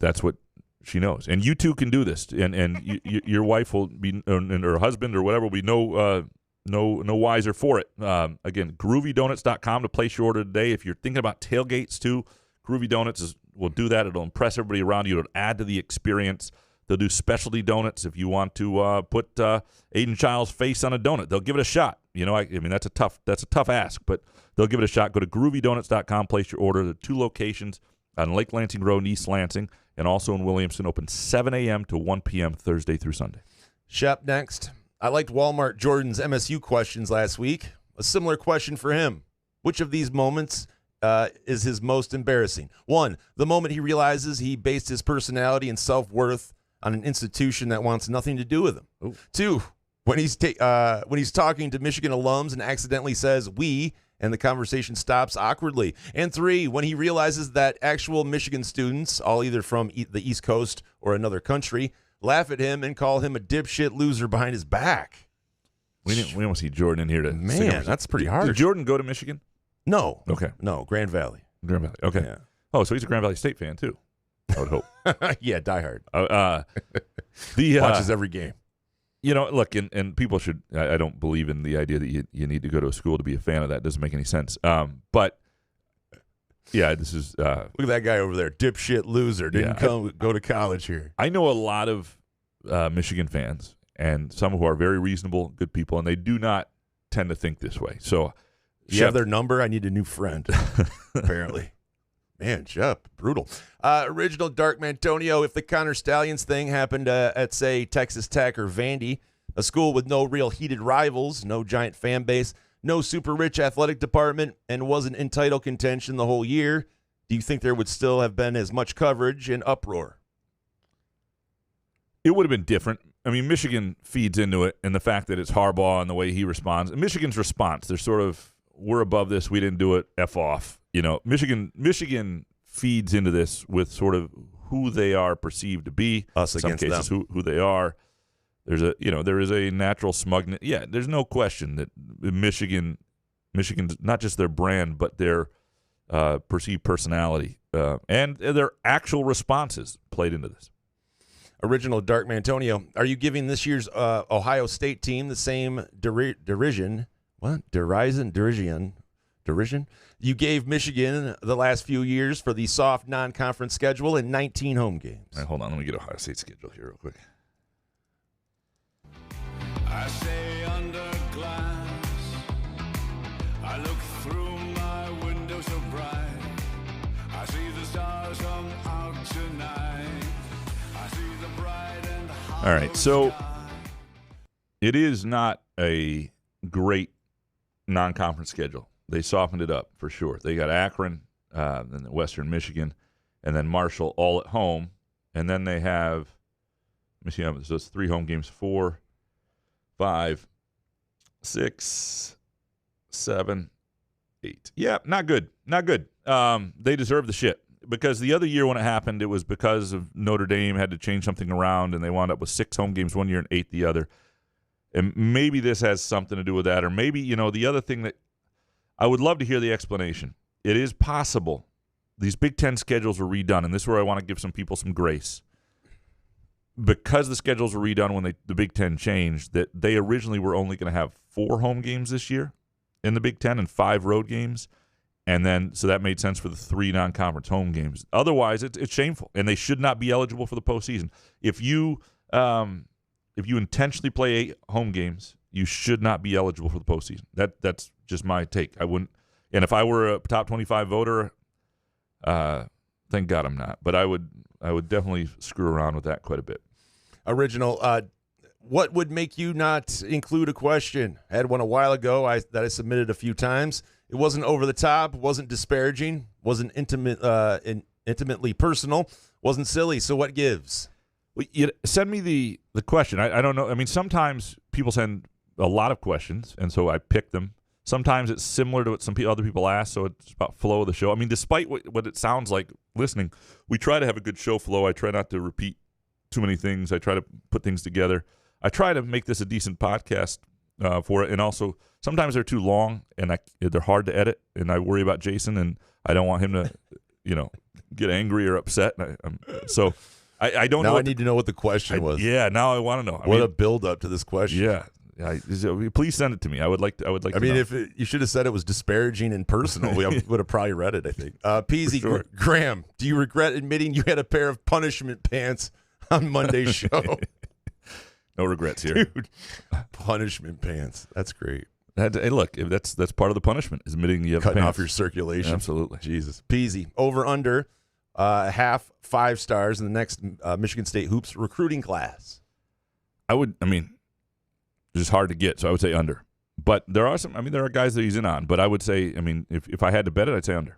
that's what she knows. And you too can do this. And your wife will be, and her husband or whatever will be no wiser for it. Again, groovydonuts.com to place your order today. If you're thinking about tailgates too, Groovy Donuts will do that. It'll impress everybody around you. It'll add to the experience. They'll do specialty donuts if you want to put Aiden Child's face on a donut. They'll give it a shot. I mean that's a tough ask, but they'll give it a shot. Go to groovydonuts.com, place your order. There are 2 locations on Lake Lansing Road in East Lansing, and also in Williamston, open 7 a.m. to 1 p.m. Thursday through Sunday. Shep next. I liked Walmart Jordan's MSU questions last week. A similar question for him. Which of these moments is his most embarrassing? 1, the moment he realizes he based his personality and self-worth on an institution that wants nothing to do with him. Ooh. 2, when he's talking to Michigan alums and accidentally says "we," and the conversation stops awkwardly. And 3, when he realizes that actual Michigan students, all either from the East Coast or another country, laugh at him and call him a dipshit loser behind his back. We don't see Jordan in here to Man, that's pretty hard. Did Jordan go to Michigan? No. Okay. No, Grand Valley. Grand Valley. Okay. Yeah. Oh, so he's a Grand Valley State fan too. I would hope. Yeah, diehard. Watches every game. Look, and people should. I don't believe in the idea that you need to go to a school to be a fan of that. It doesn't make any sense. But yeah, this is. Look at that guy over there, dipshit loser. Didn't go to college here. I know a lot of Michigan fans, and some who are very reasonable, good people, and they do not tend to think this way. So, you have their number. I need a new friend. Apparently, Man, Jeff, brutal. Original Dark Mantonio, if the Connor Stallions thing happened at, say, Texas Tech or Vandy, a school with no real heated rivals, no giant fan base, no super rich athletic department, and wasn't in title contention the whole year, do you think there would still have been as much coverage and uproar? It would have been different. I mean, Michigan feeds into it, and the fact that it's Harbaugh and the way he responds. And Michigan's response, they're sort of, we're above this, we didn't do it, F off. Michigan feeds into this with sort of who they are perceived to be. Us against some cases, them. who they are. There is a natural smugness. Yeah, there's no question that Michigan's not just their brand, but their perceived personality and their actual responses played into this. Original Dark Mantonio, are you giving this year's Ohio State team the same derision? What? Derision? You gave Michigan the last few years for the soft non-conference schedule and 19 home games. All right, hold on. Let me get Ohio State schedule here real quick. I stay under glass. I look through my window so bright. I see the stars come out tonight. I see the bright and hollow. All right, so it is not a great non-conference schedule. They softened it up for sure. They got Akron, then Western Michigan, and then Marshall all at home. And then they have, let me see, so it's 3 home games, 4, 5, 6, 7, 8. Yeah, not good. Not good. They deserve the shit. Because the other year when it happened, it was because of Notre Dame had to change something around, and they wound up with 6 home games one year and 8 the other. And maybe this has something to do with that. Or maybe, the other thing that I would love to hear the explanation. It is possible these Big Ten schedules were redone, and this is where I want to give some people some grace. Because the schedules were redone when the Big Ten changed, that they originally were only going to have 4 home games this year in the Big Ten and 5 road games. And then, so that made sense for the 3 non-conference home games. Otherwise, it's shameful, and they should not be eligible for the postseason. If you intentionally play 8 home games, you should not be eligible for the postseason. That's just my take. I wouldn't, and if I were a top 25 voter, thank God I'm not. But I would definitely screw around with that quite a bit. Original, what would make you not include a question? I had one a while ago that I submitted a few times. It wasn't over the top, wasn't disparaging, wasn't intimately personal, wasn't silly. So what gives? Well, send me the question. I don't know. I mean, sometimes people send a lot of questions, and so I pick them. Sometimes it's similar to what some other people ask, so it's about flow of the show. I mean, despite what it sounds like listening, we try to have a good show flow. I try not to repeat too many things. I try to put things together. I try to make this a decent podcast for it, and also sometimes they're too long, and they're hard to edit, and I worry about Jason, and I don't want him to, get angry or upset. So I don't know. Now I need to know what the question was. Yeah, now I want to know. What a build up to this question. Yeah. Please send it to me. I would like to. I mean, if you should have said it was disparaging and personal, we would have probably read it. I think. Peasy, sure. Graham, do you regret admitting you had a pair of punishment pants on Monday's show? No regrets here, dude. Punishment pants. That's great. Hey, look, if that's part of the punishment is admitting you have cutting pants off your circulation. Absolutely. Jesus. Peasy. Over under half 5 stars in the next Michigan State hoops recruiting class. It's just hard to get, so I would say under. But there are there are guys that he's in on. But I would say, if I had to bet it, I'd say under.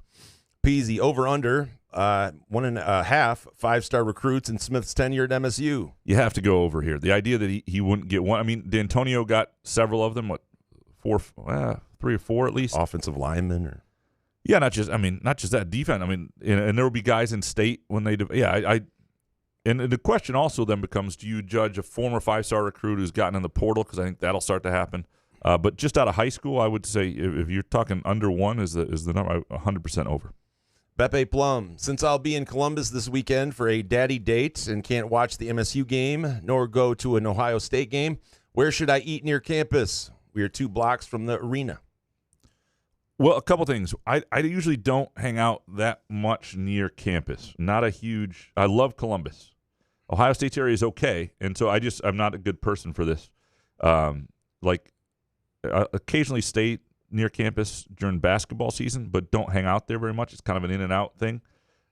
Peasy, over under 1.5 5-star recruits in Smith's tenure at MSU. You have to go over here. The idea that he wouldn't get one. I mean, D'Antonio got several of them. 3 or 4 at least. Offensive linemen, or not just that defense. And there will be guys in state when they And the question also then becomes, do you judge a former 5-star recruit who's gotten in the portal? Because I think that'll start to happen. But just out of high school, I would say if you're talking under 1 is the number, 100% over. Beppe Plum, since I'll be in Columbus this weekend for a daddy date and can't watch the MSU game nor go to an Ohio State game, where should I eat near campus? We are 2 blocks from the arena. Well, a couple things. I usually don't hang out that much near campus. I love Columbus. Ohio State's area is okay, and so I'm not a good person for this. Occasionally stay near campus during basketball season, but don't hang out there very much. It's kind of an in and out thing.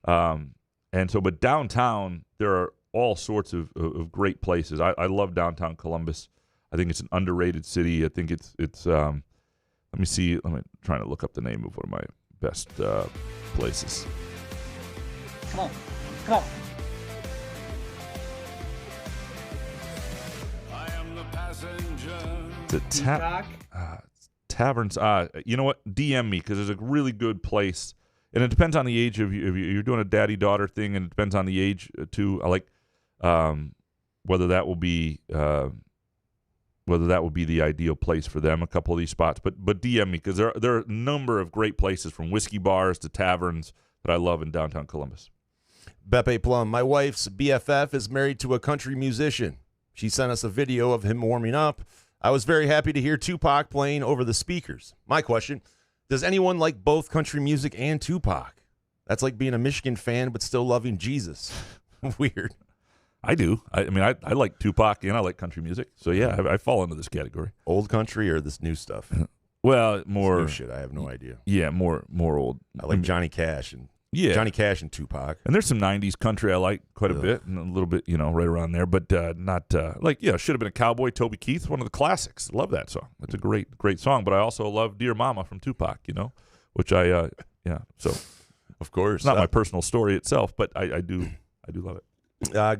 And so, but downtown, there are all sorts of great places. I love downtown Columbus. I think it's an underrated city. I think it's let me see. I'm trying to look up the name of one of my best places. Come on. Come on. I am the passenger. It's a taverns. You know what? DM me because there's a really good place, and it depends on the age of you. If you're doing a daddy-daughter thing, and it depends on the age too. I like whether that will be the ideal place for them. A couple of these spots, but DM me because there are a number of great places from whiskey bars to taverns that I love in downtown Columbus. Beppe Plum, my wife's BFF is married to a country musician. She sent us a video of him warming up. I was very happy to hear Tupac playing over the speakers. My question, does anyone like both country music and Tupac? That's like being a Michigan fan but still loving Jesus. Weird. I do. I mean, I like Tupac and I like country music. So, yeah, I fall into this category. Old country or this new stuff? Well, more. This new shit, I have no idea. Yeah, more old. I like Johnny Cash and Tupac. And there's some 90s country I like quite a bit and a little bit, right around there. But not should have been a cowboy, Toby Keith, one of the classics. Love that song. It's a great, great song. But I also love Dear Mama from Tupac, which so. Of course. It's not my personal story itself, but I do love it.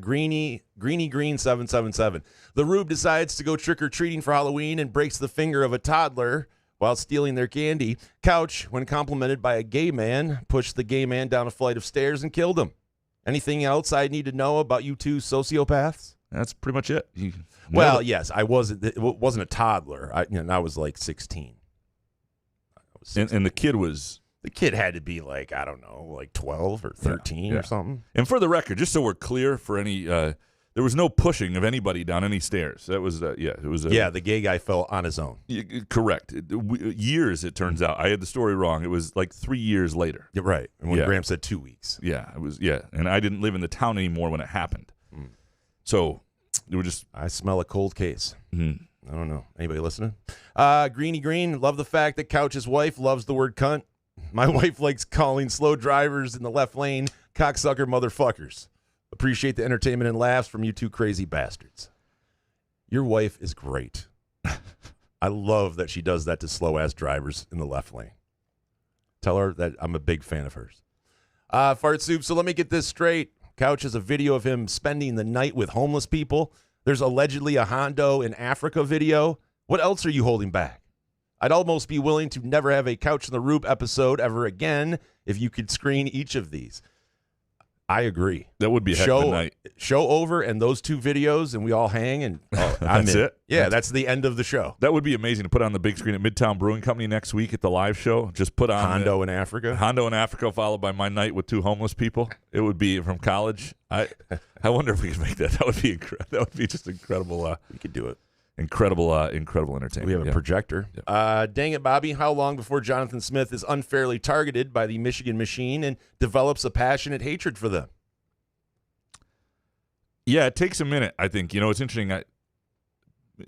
Greeny Green 777. The Rube decides to go trick-or-treating for Halloween and breaks the finger of a toddler while stealing their candy. Couch, when complimented by a gay man, pushed the gay man down a flight of stairs and killed him. Anything else I need to know about you two sociopaths? That's pretty much it. Well, yes, it wasn't a toddler. I was like 16. And the kid was... The kid had to be like, I don't know, like 12 or 13 or something. And for the record, just so we're clear for any, there was no pushing of anybody down any stairs. That was, it was. The gay guy fell on his own. Correct. Years, it turns out. I had the story wrong. It was like 3 years later. Yeah, right. And when Graham said 2 weeks. Yeah, it was, And I didn't live in the town anymore when it happened. So, it was just. I smell a cold case. Mm-hmm. I don't know. Anybody listening? Greeny Green, love the fact that Couch's wife loves the word cunt. My wife likes calling slow drivers in the left lane cocksucker motherfuckers. Appreciate the entertainment and laughs from you two crazy bastards. Your wife is great. I love that she does that to slow-ass drivers in the left lane. Tell her that I'm a big fan of hers. Fart Soup, so let me get this straight. Couch has a video of him spending the night with homeless people. There's allegedly a Hondo in Africa video. What else are you holding back? I'd almost be willing to never have a Couch in the Rube episode ever again if you could screen each of these. I agree. That would be a heck of a night. Show over and those two videos, and we all hang, and that's it? Yeah, that's the end of the show. That would be amazing to put on the big screen at Midtown Brewing Company next week at the live show. Just put on Hondo in Africa. Hondo in Africa, followed by my night with two homeless people. It would be from college. I wonder if we could make that. That would be that would be just incredible. We could do it. Incredible entertainment. We have a projector. Dang it, Bobby. How long before Jonathan Smith is unfairly targeted by the Michigan Machine and develops a passionate hatred for them? Yeah, it takes a minute, I think. It's interesting. It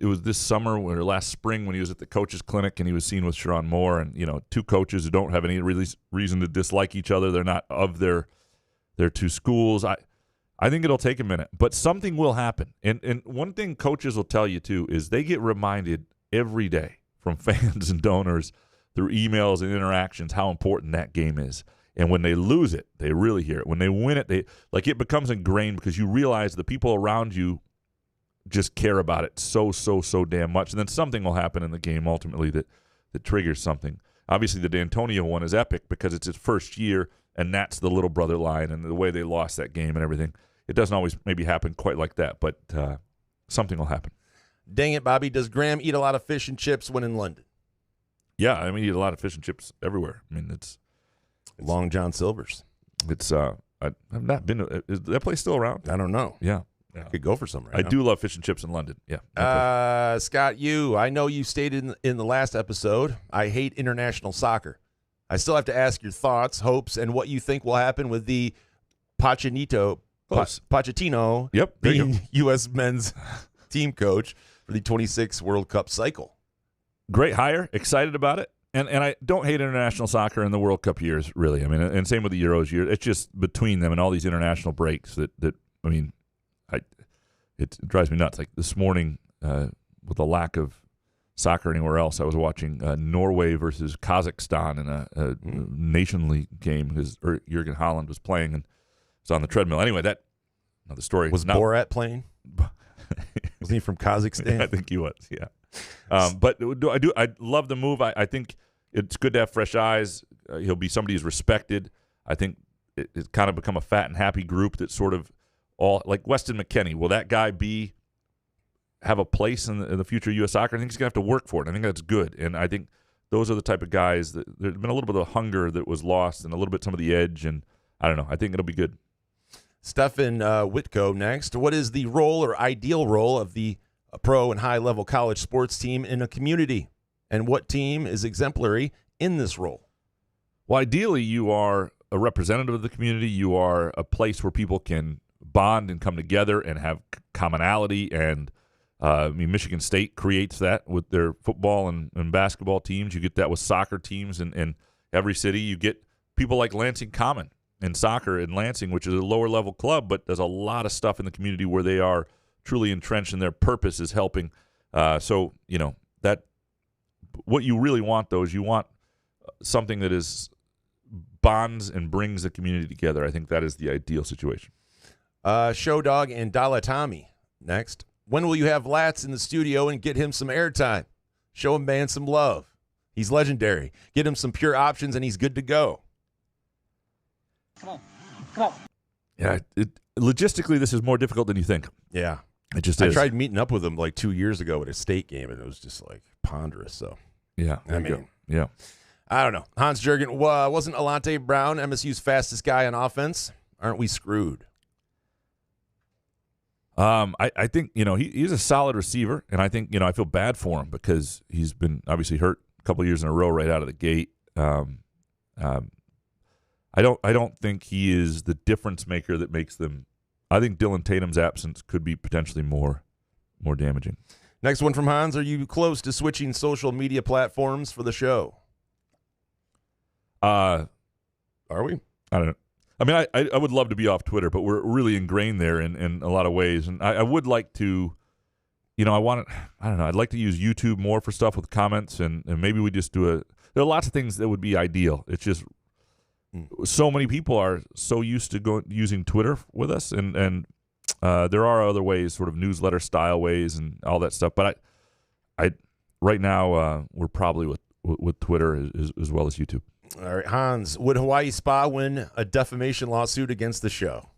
was this summer or last spring when he was at the coaches clinic and he was seen with Sharon Moore and, two coaches who don't have any reason to dislike each other. They're not of their two schools. I think it'll take a minute, but something will happen. And one thing coaches will tell you, too, is they get reminded every day from fans and donors through emails and interactions how important that game is. And when they lose it, they really hear it. When they win it, it becomes ingrained because you realize the people around you just care about it so damn much. And then something will happen in the game ultimately that triggers something. Obviously, the D'Antonio one is epic because it's his first year, and that's the little brother line and the way they lost that game and everything. It doesn't always maybe happen quite like that, but something will happen. Dang it, Bobby. Does Graham eat a lot of fish and chips when in London? Yeah, I mean, he eat a lot of fish and chips everywhere. I mean, it's Long John Silver's. I've not been to, is that place still around? I don't know. Yeah. I could go for some right I now. do love fish and chips in London. Yeah. Scott, I know you stated in the last episode, I hate international soccer. I still have to ask your thoughts, hopes, and what you think will happen with the Pochettino being U.S. men's team coach for the 26 World Cup cycle. Great hire. Excited about it. And I don't hate international soccer in the World Cup years, really. I mean, and same with the Euros year. It's just between them and all these international breaks that I mean, it drives me nuts. Like this morning, with the lack of soccer anywhere else, I was watching Norway versus Kazakhstan in a Nation League game because Jurgen Holland was playing and was on the treadmill. Anyway, that another story. Was Borat playing? Was he from Kazakhstan? I think he was. Yeah. But I love the move. I think it's good to have fresh eyes. He'll be somebody who's respected. I think it's kind of become a fat and happy group that's sort of all like Weston McKennie. Will that guy have a place in the future of U.S. soccer? I think he's going to have to work for it. I think that's good. And I think those are the type of guys that there's been a little bit of hunger that was lost and a little bit some of the edge. And I don't know. I think it'll be good. Stefan Whitko next. What is the role or ideal role of the pro and high-level college sports team in a community? And what team is exemplary in this role? Well, ideally, you are a representative of the community. You are a place where people can bond and come together and have commonality. And I mean, Michigan State creates that with their football and basketball teams. You get that with soccer teams in every city. You get people like Lansing Common in soccer in Lansing, which is a lower-level club, but there's a lot of stuff in the community where they are truly entrenched and their purpose is helping. So, you know, that what you really want, though, is you want something that is bonds and brings the community together. I think that is the ideal situation. Show Dog and Dalatami next. When will you have Latz in the studio and get him some airtime? Show him man some love. He's legendary. Get him some pure options and he's good to go. Come on. Come on. Yeah, logistically, this is more difficult than you think. Yeah. It just is. I tried meeting up with him like 2 years ago at a state game, and it was just like ponderous. So, yeah. I mean, yeah. I don't know. Hans Jurgen, wasn't Alante Brown MSU's fastest guy on offense? Aren't we screwed? I think, you know, he's a solid receiver, and I think, you know, I feel bad for him because he's been obviously hurt a couple of years in a row right out of the gate. I don't think he is the difference maker that makes them. I think Dylan Tatum's absence could be potentially more damaging. Next one from Hans. Are you close to switching social media platforms for the show? Are we? I don't know. I mean, I would love to be off Twitter, but we're really ingrained there in a lot of ways. And I would like to, you know, I don't know, I'd like to use YouTube more for stuff with comments, and maybe we just do there are lots of things that would be ideal. It's just so many people are so used to using Twitter with us, and there are other ways, sort of newsletter style ways and all that stuff. But I right now we're probably with Twitter as well as YouTube. All right, Hans, would Hawaii Spa win a defamation lawsuit against the show?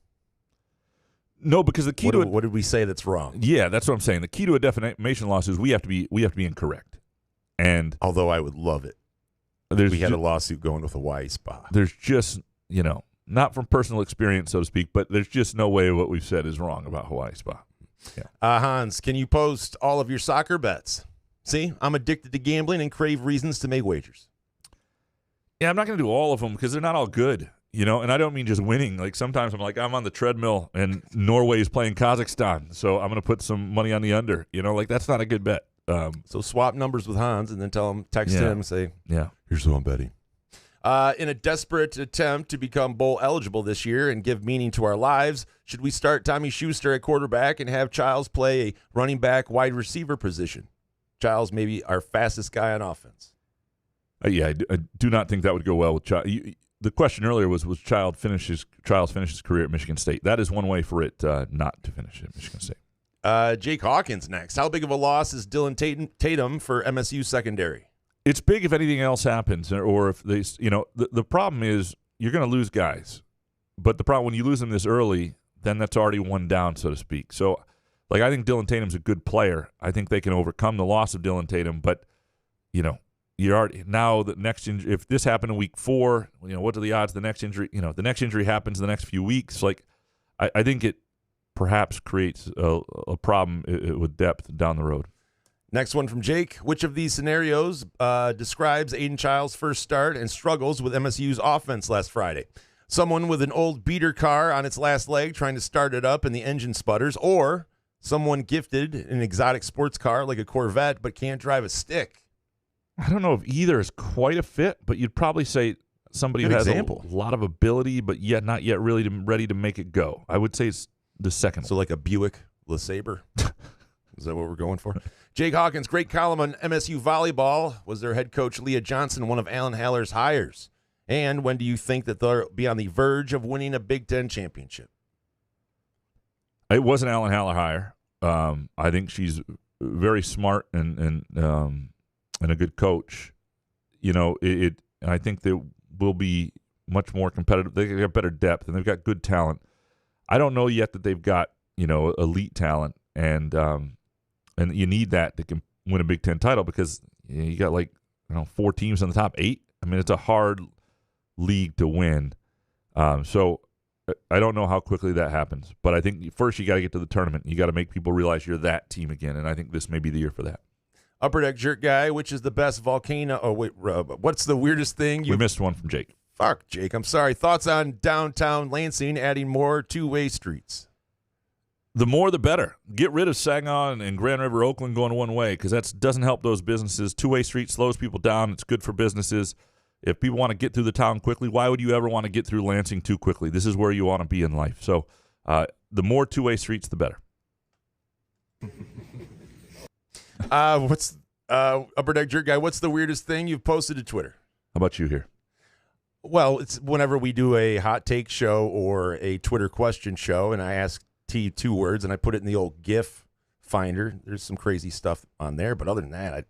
No, because the key what did we say that's wrong? Yeah, that's what I'm saying. The key to a defamation lawsuit is we have to be incorrect. And although I would love it. We had a lawsuit going with Hawaii Spa. There's just, you know, not from personal experience, so to speak, but there's just no way what we've said is wrong about Hawaii Spa. Yeah. Hans, can you post all of your soccer bets? See, I'm addicted to gambling and crave reasons to make wagers. Yeah, I'm not going to do all of them because they're not all good, you know, and I don't mean just winning. Like sometimes I'm like, I'm on the treadmill and Norway's playing Kazakhstan, so I'm going to put some money on the under, you know, like that's not a good bet. So swap numbers with Hans and then text him and say, here's who I'm betting. In a desperate attempt to become bowl eligible this year and give meaning to our lives, should we start Tommy Schuster at quarterback and have Childs play a running back wide receiver position? Childs maybe our fastest guy on offense. I do not think that would go well with Childs. The question earlier was Childs finish his career at Michigan State? That is one way for it not to finish at Michigan State. Jake Hawkins next. How big of a loss is Dylan Tatum for MSU secondary? It's big if anything else happens, or if they, you know, the problem is you're going to lose guys, but the problem when you lose them this early, then that's already one down, so to speak. So, like, I think Dylan Tatum's a good player. I think they can overcome the loss of Dylan Tatum, but you know, you're already now the next injury. If this happened in week 4, you know, what are the odds the next injury? You know, the next injury happens in the next few weeks. Like, I think it perhaps creates a problem with depth down the road. Next one from Jake. Which of these scenarios describes Aiden Childs' first start and struggles with MSU's offense last Friday? Someone with an old beater car on its last leg trying to start it up and the engine sputters, or someone gifted an exotic sports car like a Corvette but can't drive a stick? I don't know if either is quite a fit, but you'd probably say somebody who has a lot of ability, but yet not yet really ready to make it go. I would say it's the second. So like a Buick LeSabre? Is that what we're going for? Jake Hawkins, great column on MSU volleyball. Was their head coach Leah Johnson one of Alan Haller's hires? And when do you think that they'll be on the verge of winning a Big Ten championship? It was an Alan Haller hire. I think she's very smart and a good coach. You know, I think they will be much more competitive. They got better depth and they've got good talent. I don't know yet that they've got, you know, elite talent, and you need that to win a Big Ten title because you got 4 teams in the top 8. I mean, it's a hard league to win. So I don't know how quickly that happens, but I think first you got to get to the tournament. You got to make people realize you're that team again, and I think this may be the year for that. Upper Deck Jerk Guy, which is the best volcano? Oh, wait, what's the weirdest thing? We missed one from Jake. Fuck, Jake. I'm sorry. Thoughts on downtown Lansing adding more two-way streets? The more, the better. Get rid of Saginaw and Grand River, Oakland going one way because that doesn't help those businesses. Two-way street slows people down. It's good for businesses. If people want to get through the town quickly, why would you ever want to get through Lansing too quickly? This is where you want to be in life. So the more two-way streets, the better. What's Upper Deck Jerk Guy, what's the weirdest thing you've posted to Twitter? How about you here? Well, it's whenever we do a hot take show or a Twitter question show, and I ask T 2 words, and I put it in the old GIF finder. There's some crazy stuff on there, but other than that, at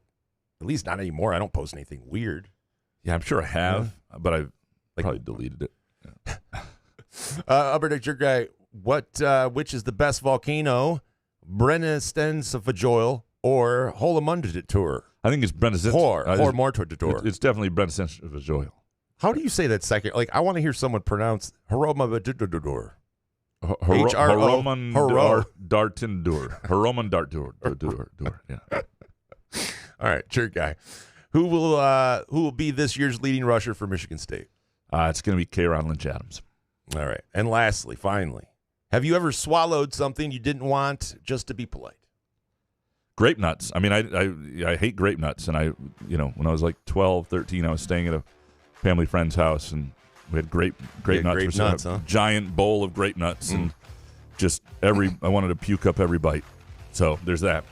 least not anymore. I don't post anything weird. Yeah, I'm sure I have, but I've probably deleted it. Yeah. Upper Deck Jerk Guy, which is the best volcano, Brennistensfjord or Holomundator? I think it's Brennistensfjord. Holomundator. It's definitely Brennistensfjord. How do you say that second? Like, I want to hear someone pronounce Holomundator. Horomandartindur. Yeah. All right, Jerk Guy. Who will be this year's leading rusher for Michigan State? It's going to be K'Ron Lynch Adams. All right. And lastly, finally, have you ever swallowed something you didn't want just to be polite? Grape nuts. I mean, I hate grape nuts. And when I was like 12, 13, I was staying at a family friend's house, and we had grape nuts. A giant bowl of grape nuts, and just I wanted to puke up every bite. So there's that.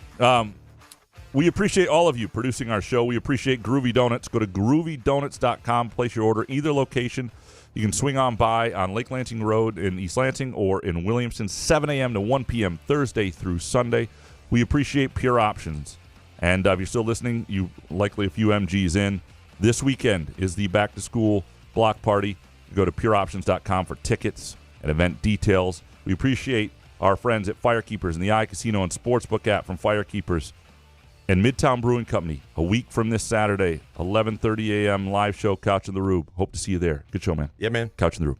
We appreciate all of you producing our show. We appreciate Groovy Donuts. Go to groovydonuts.com. Place your order. Either location. You can swing on by on Lake Lansing Road in East Lansing or in Williamston, 7 a.m. to 1 p.m. Thursday through Sunday. We appreciate Pure Options. And if you're still listening, you likely a few MGs in. This weekend is the back-to-school block party. You go to pureoptions.com for tickets and event details. We appreciate our friends at Firekeepers and the iCasino and Sportsbook app from Firekeepers and Midtown Brewing Company. A week from this Saturday, 11:30 a.m. live show, Couch in the Rube. Hope to see you there. Good show, man. Yeah, man. Couch in the Rube.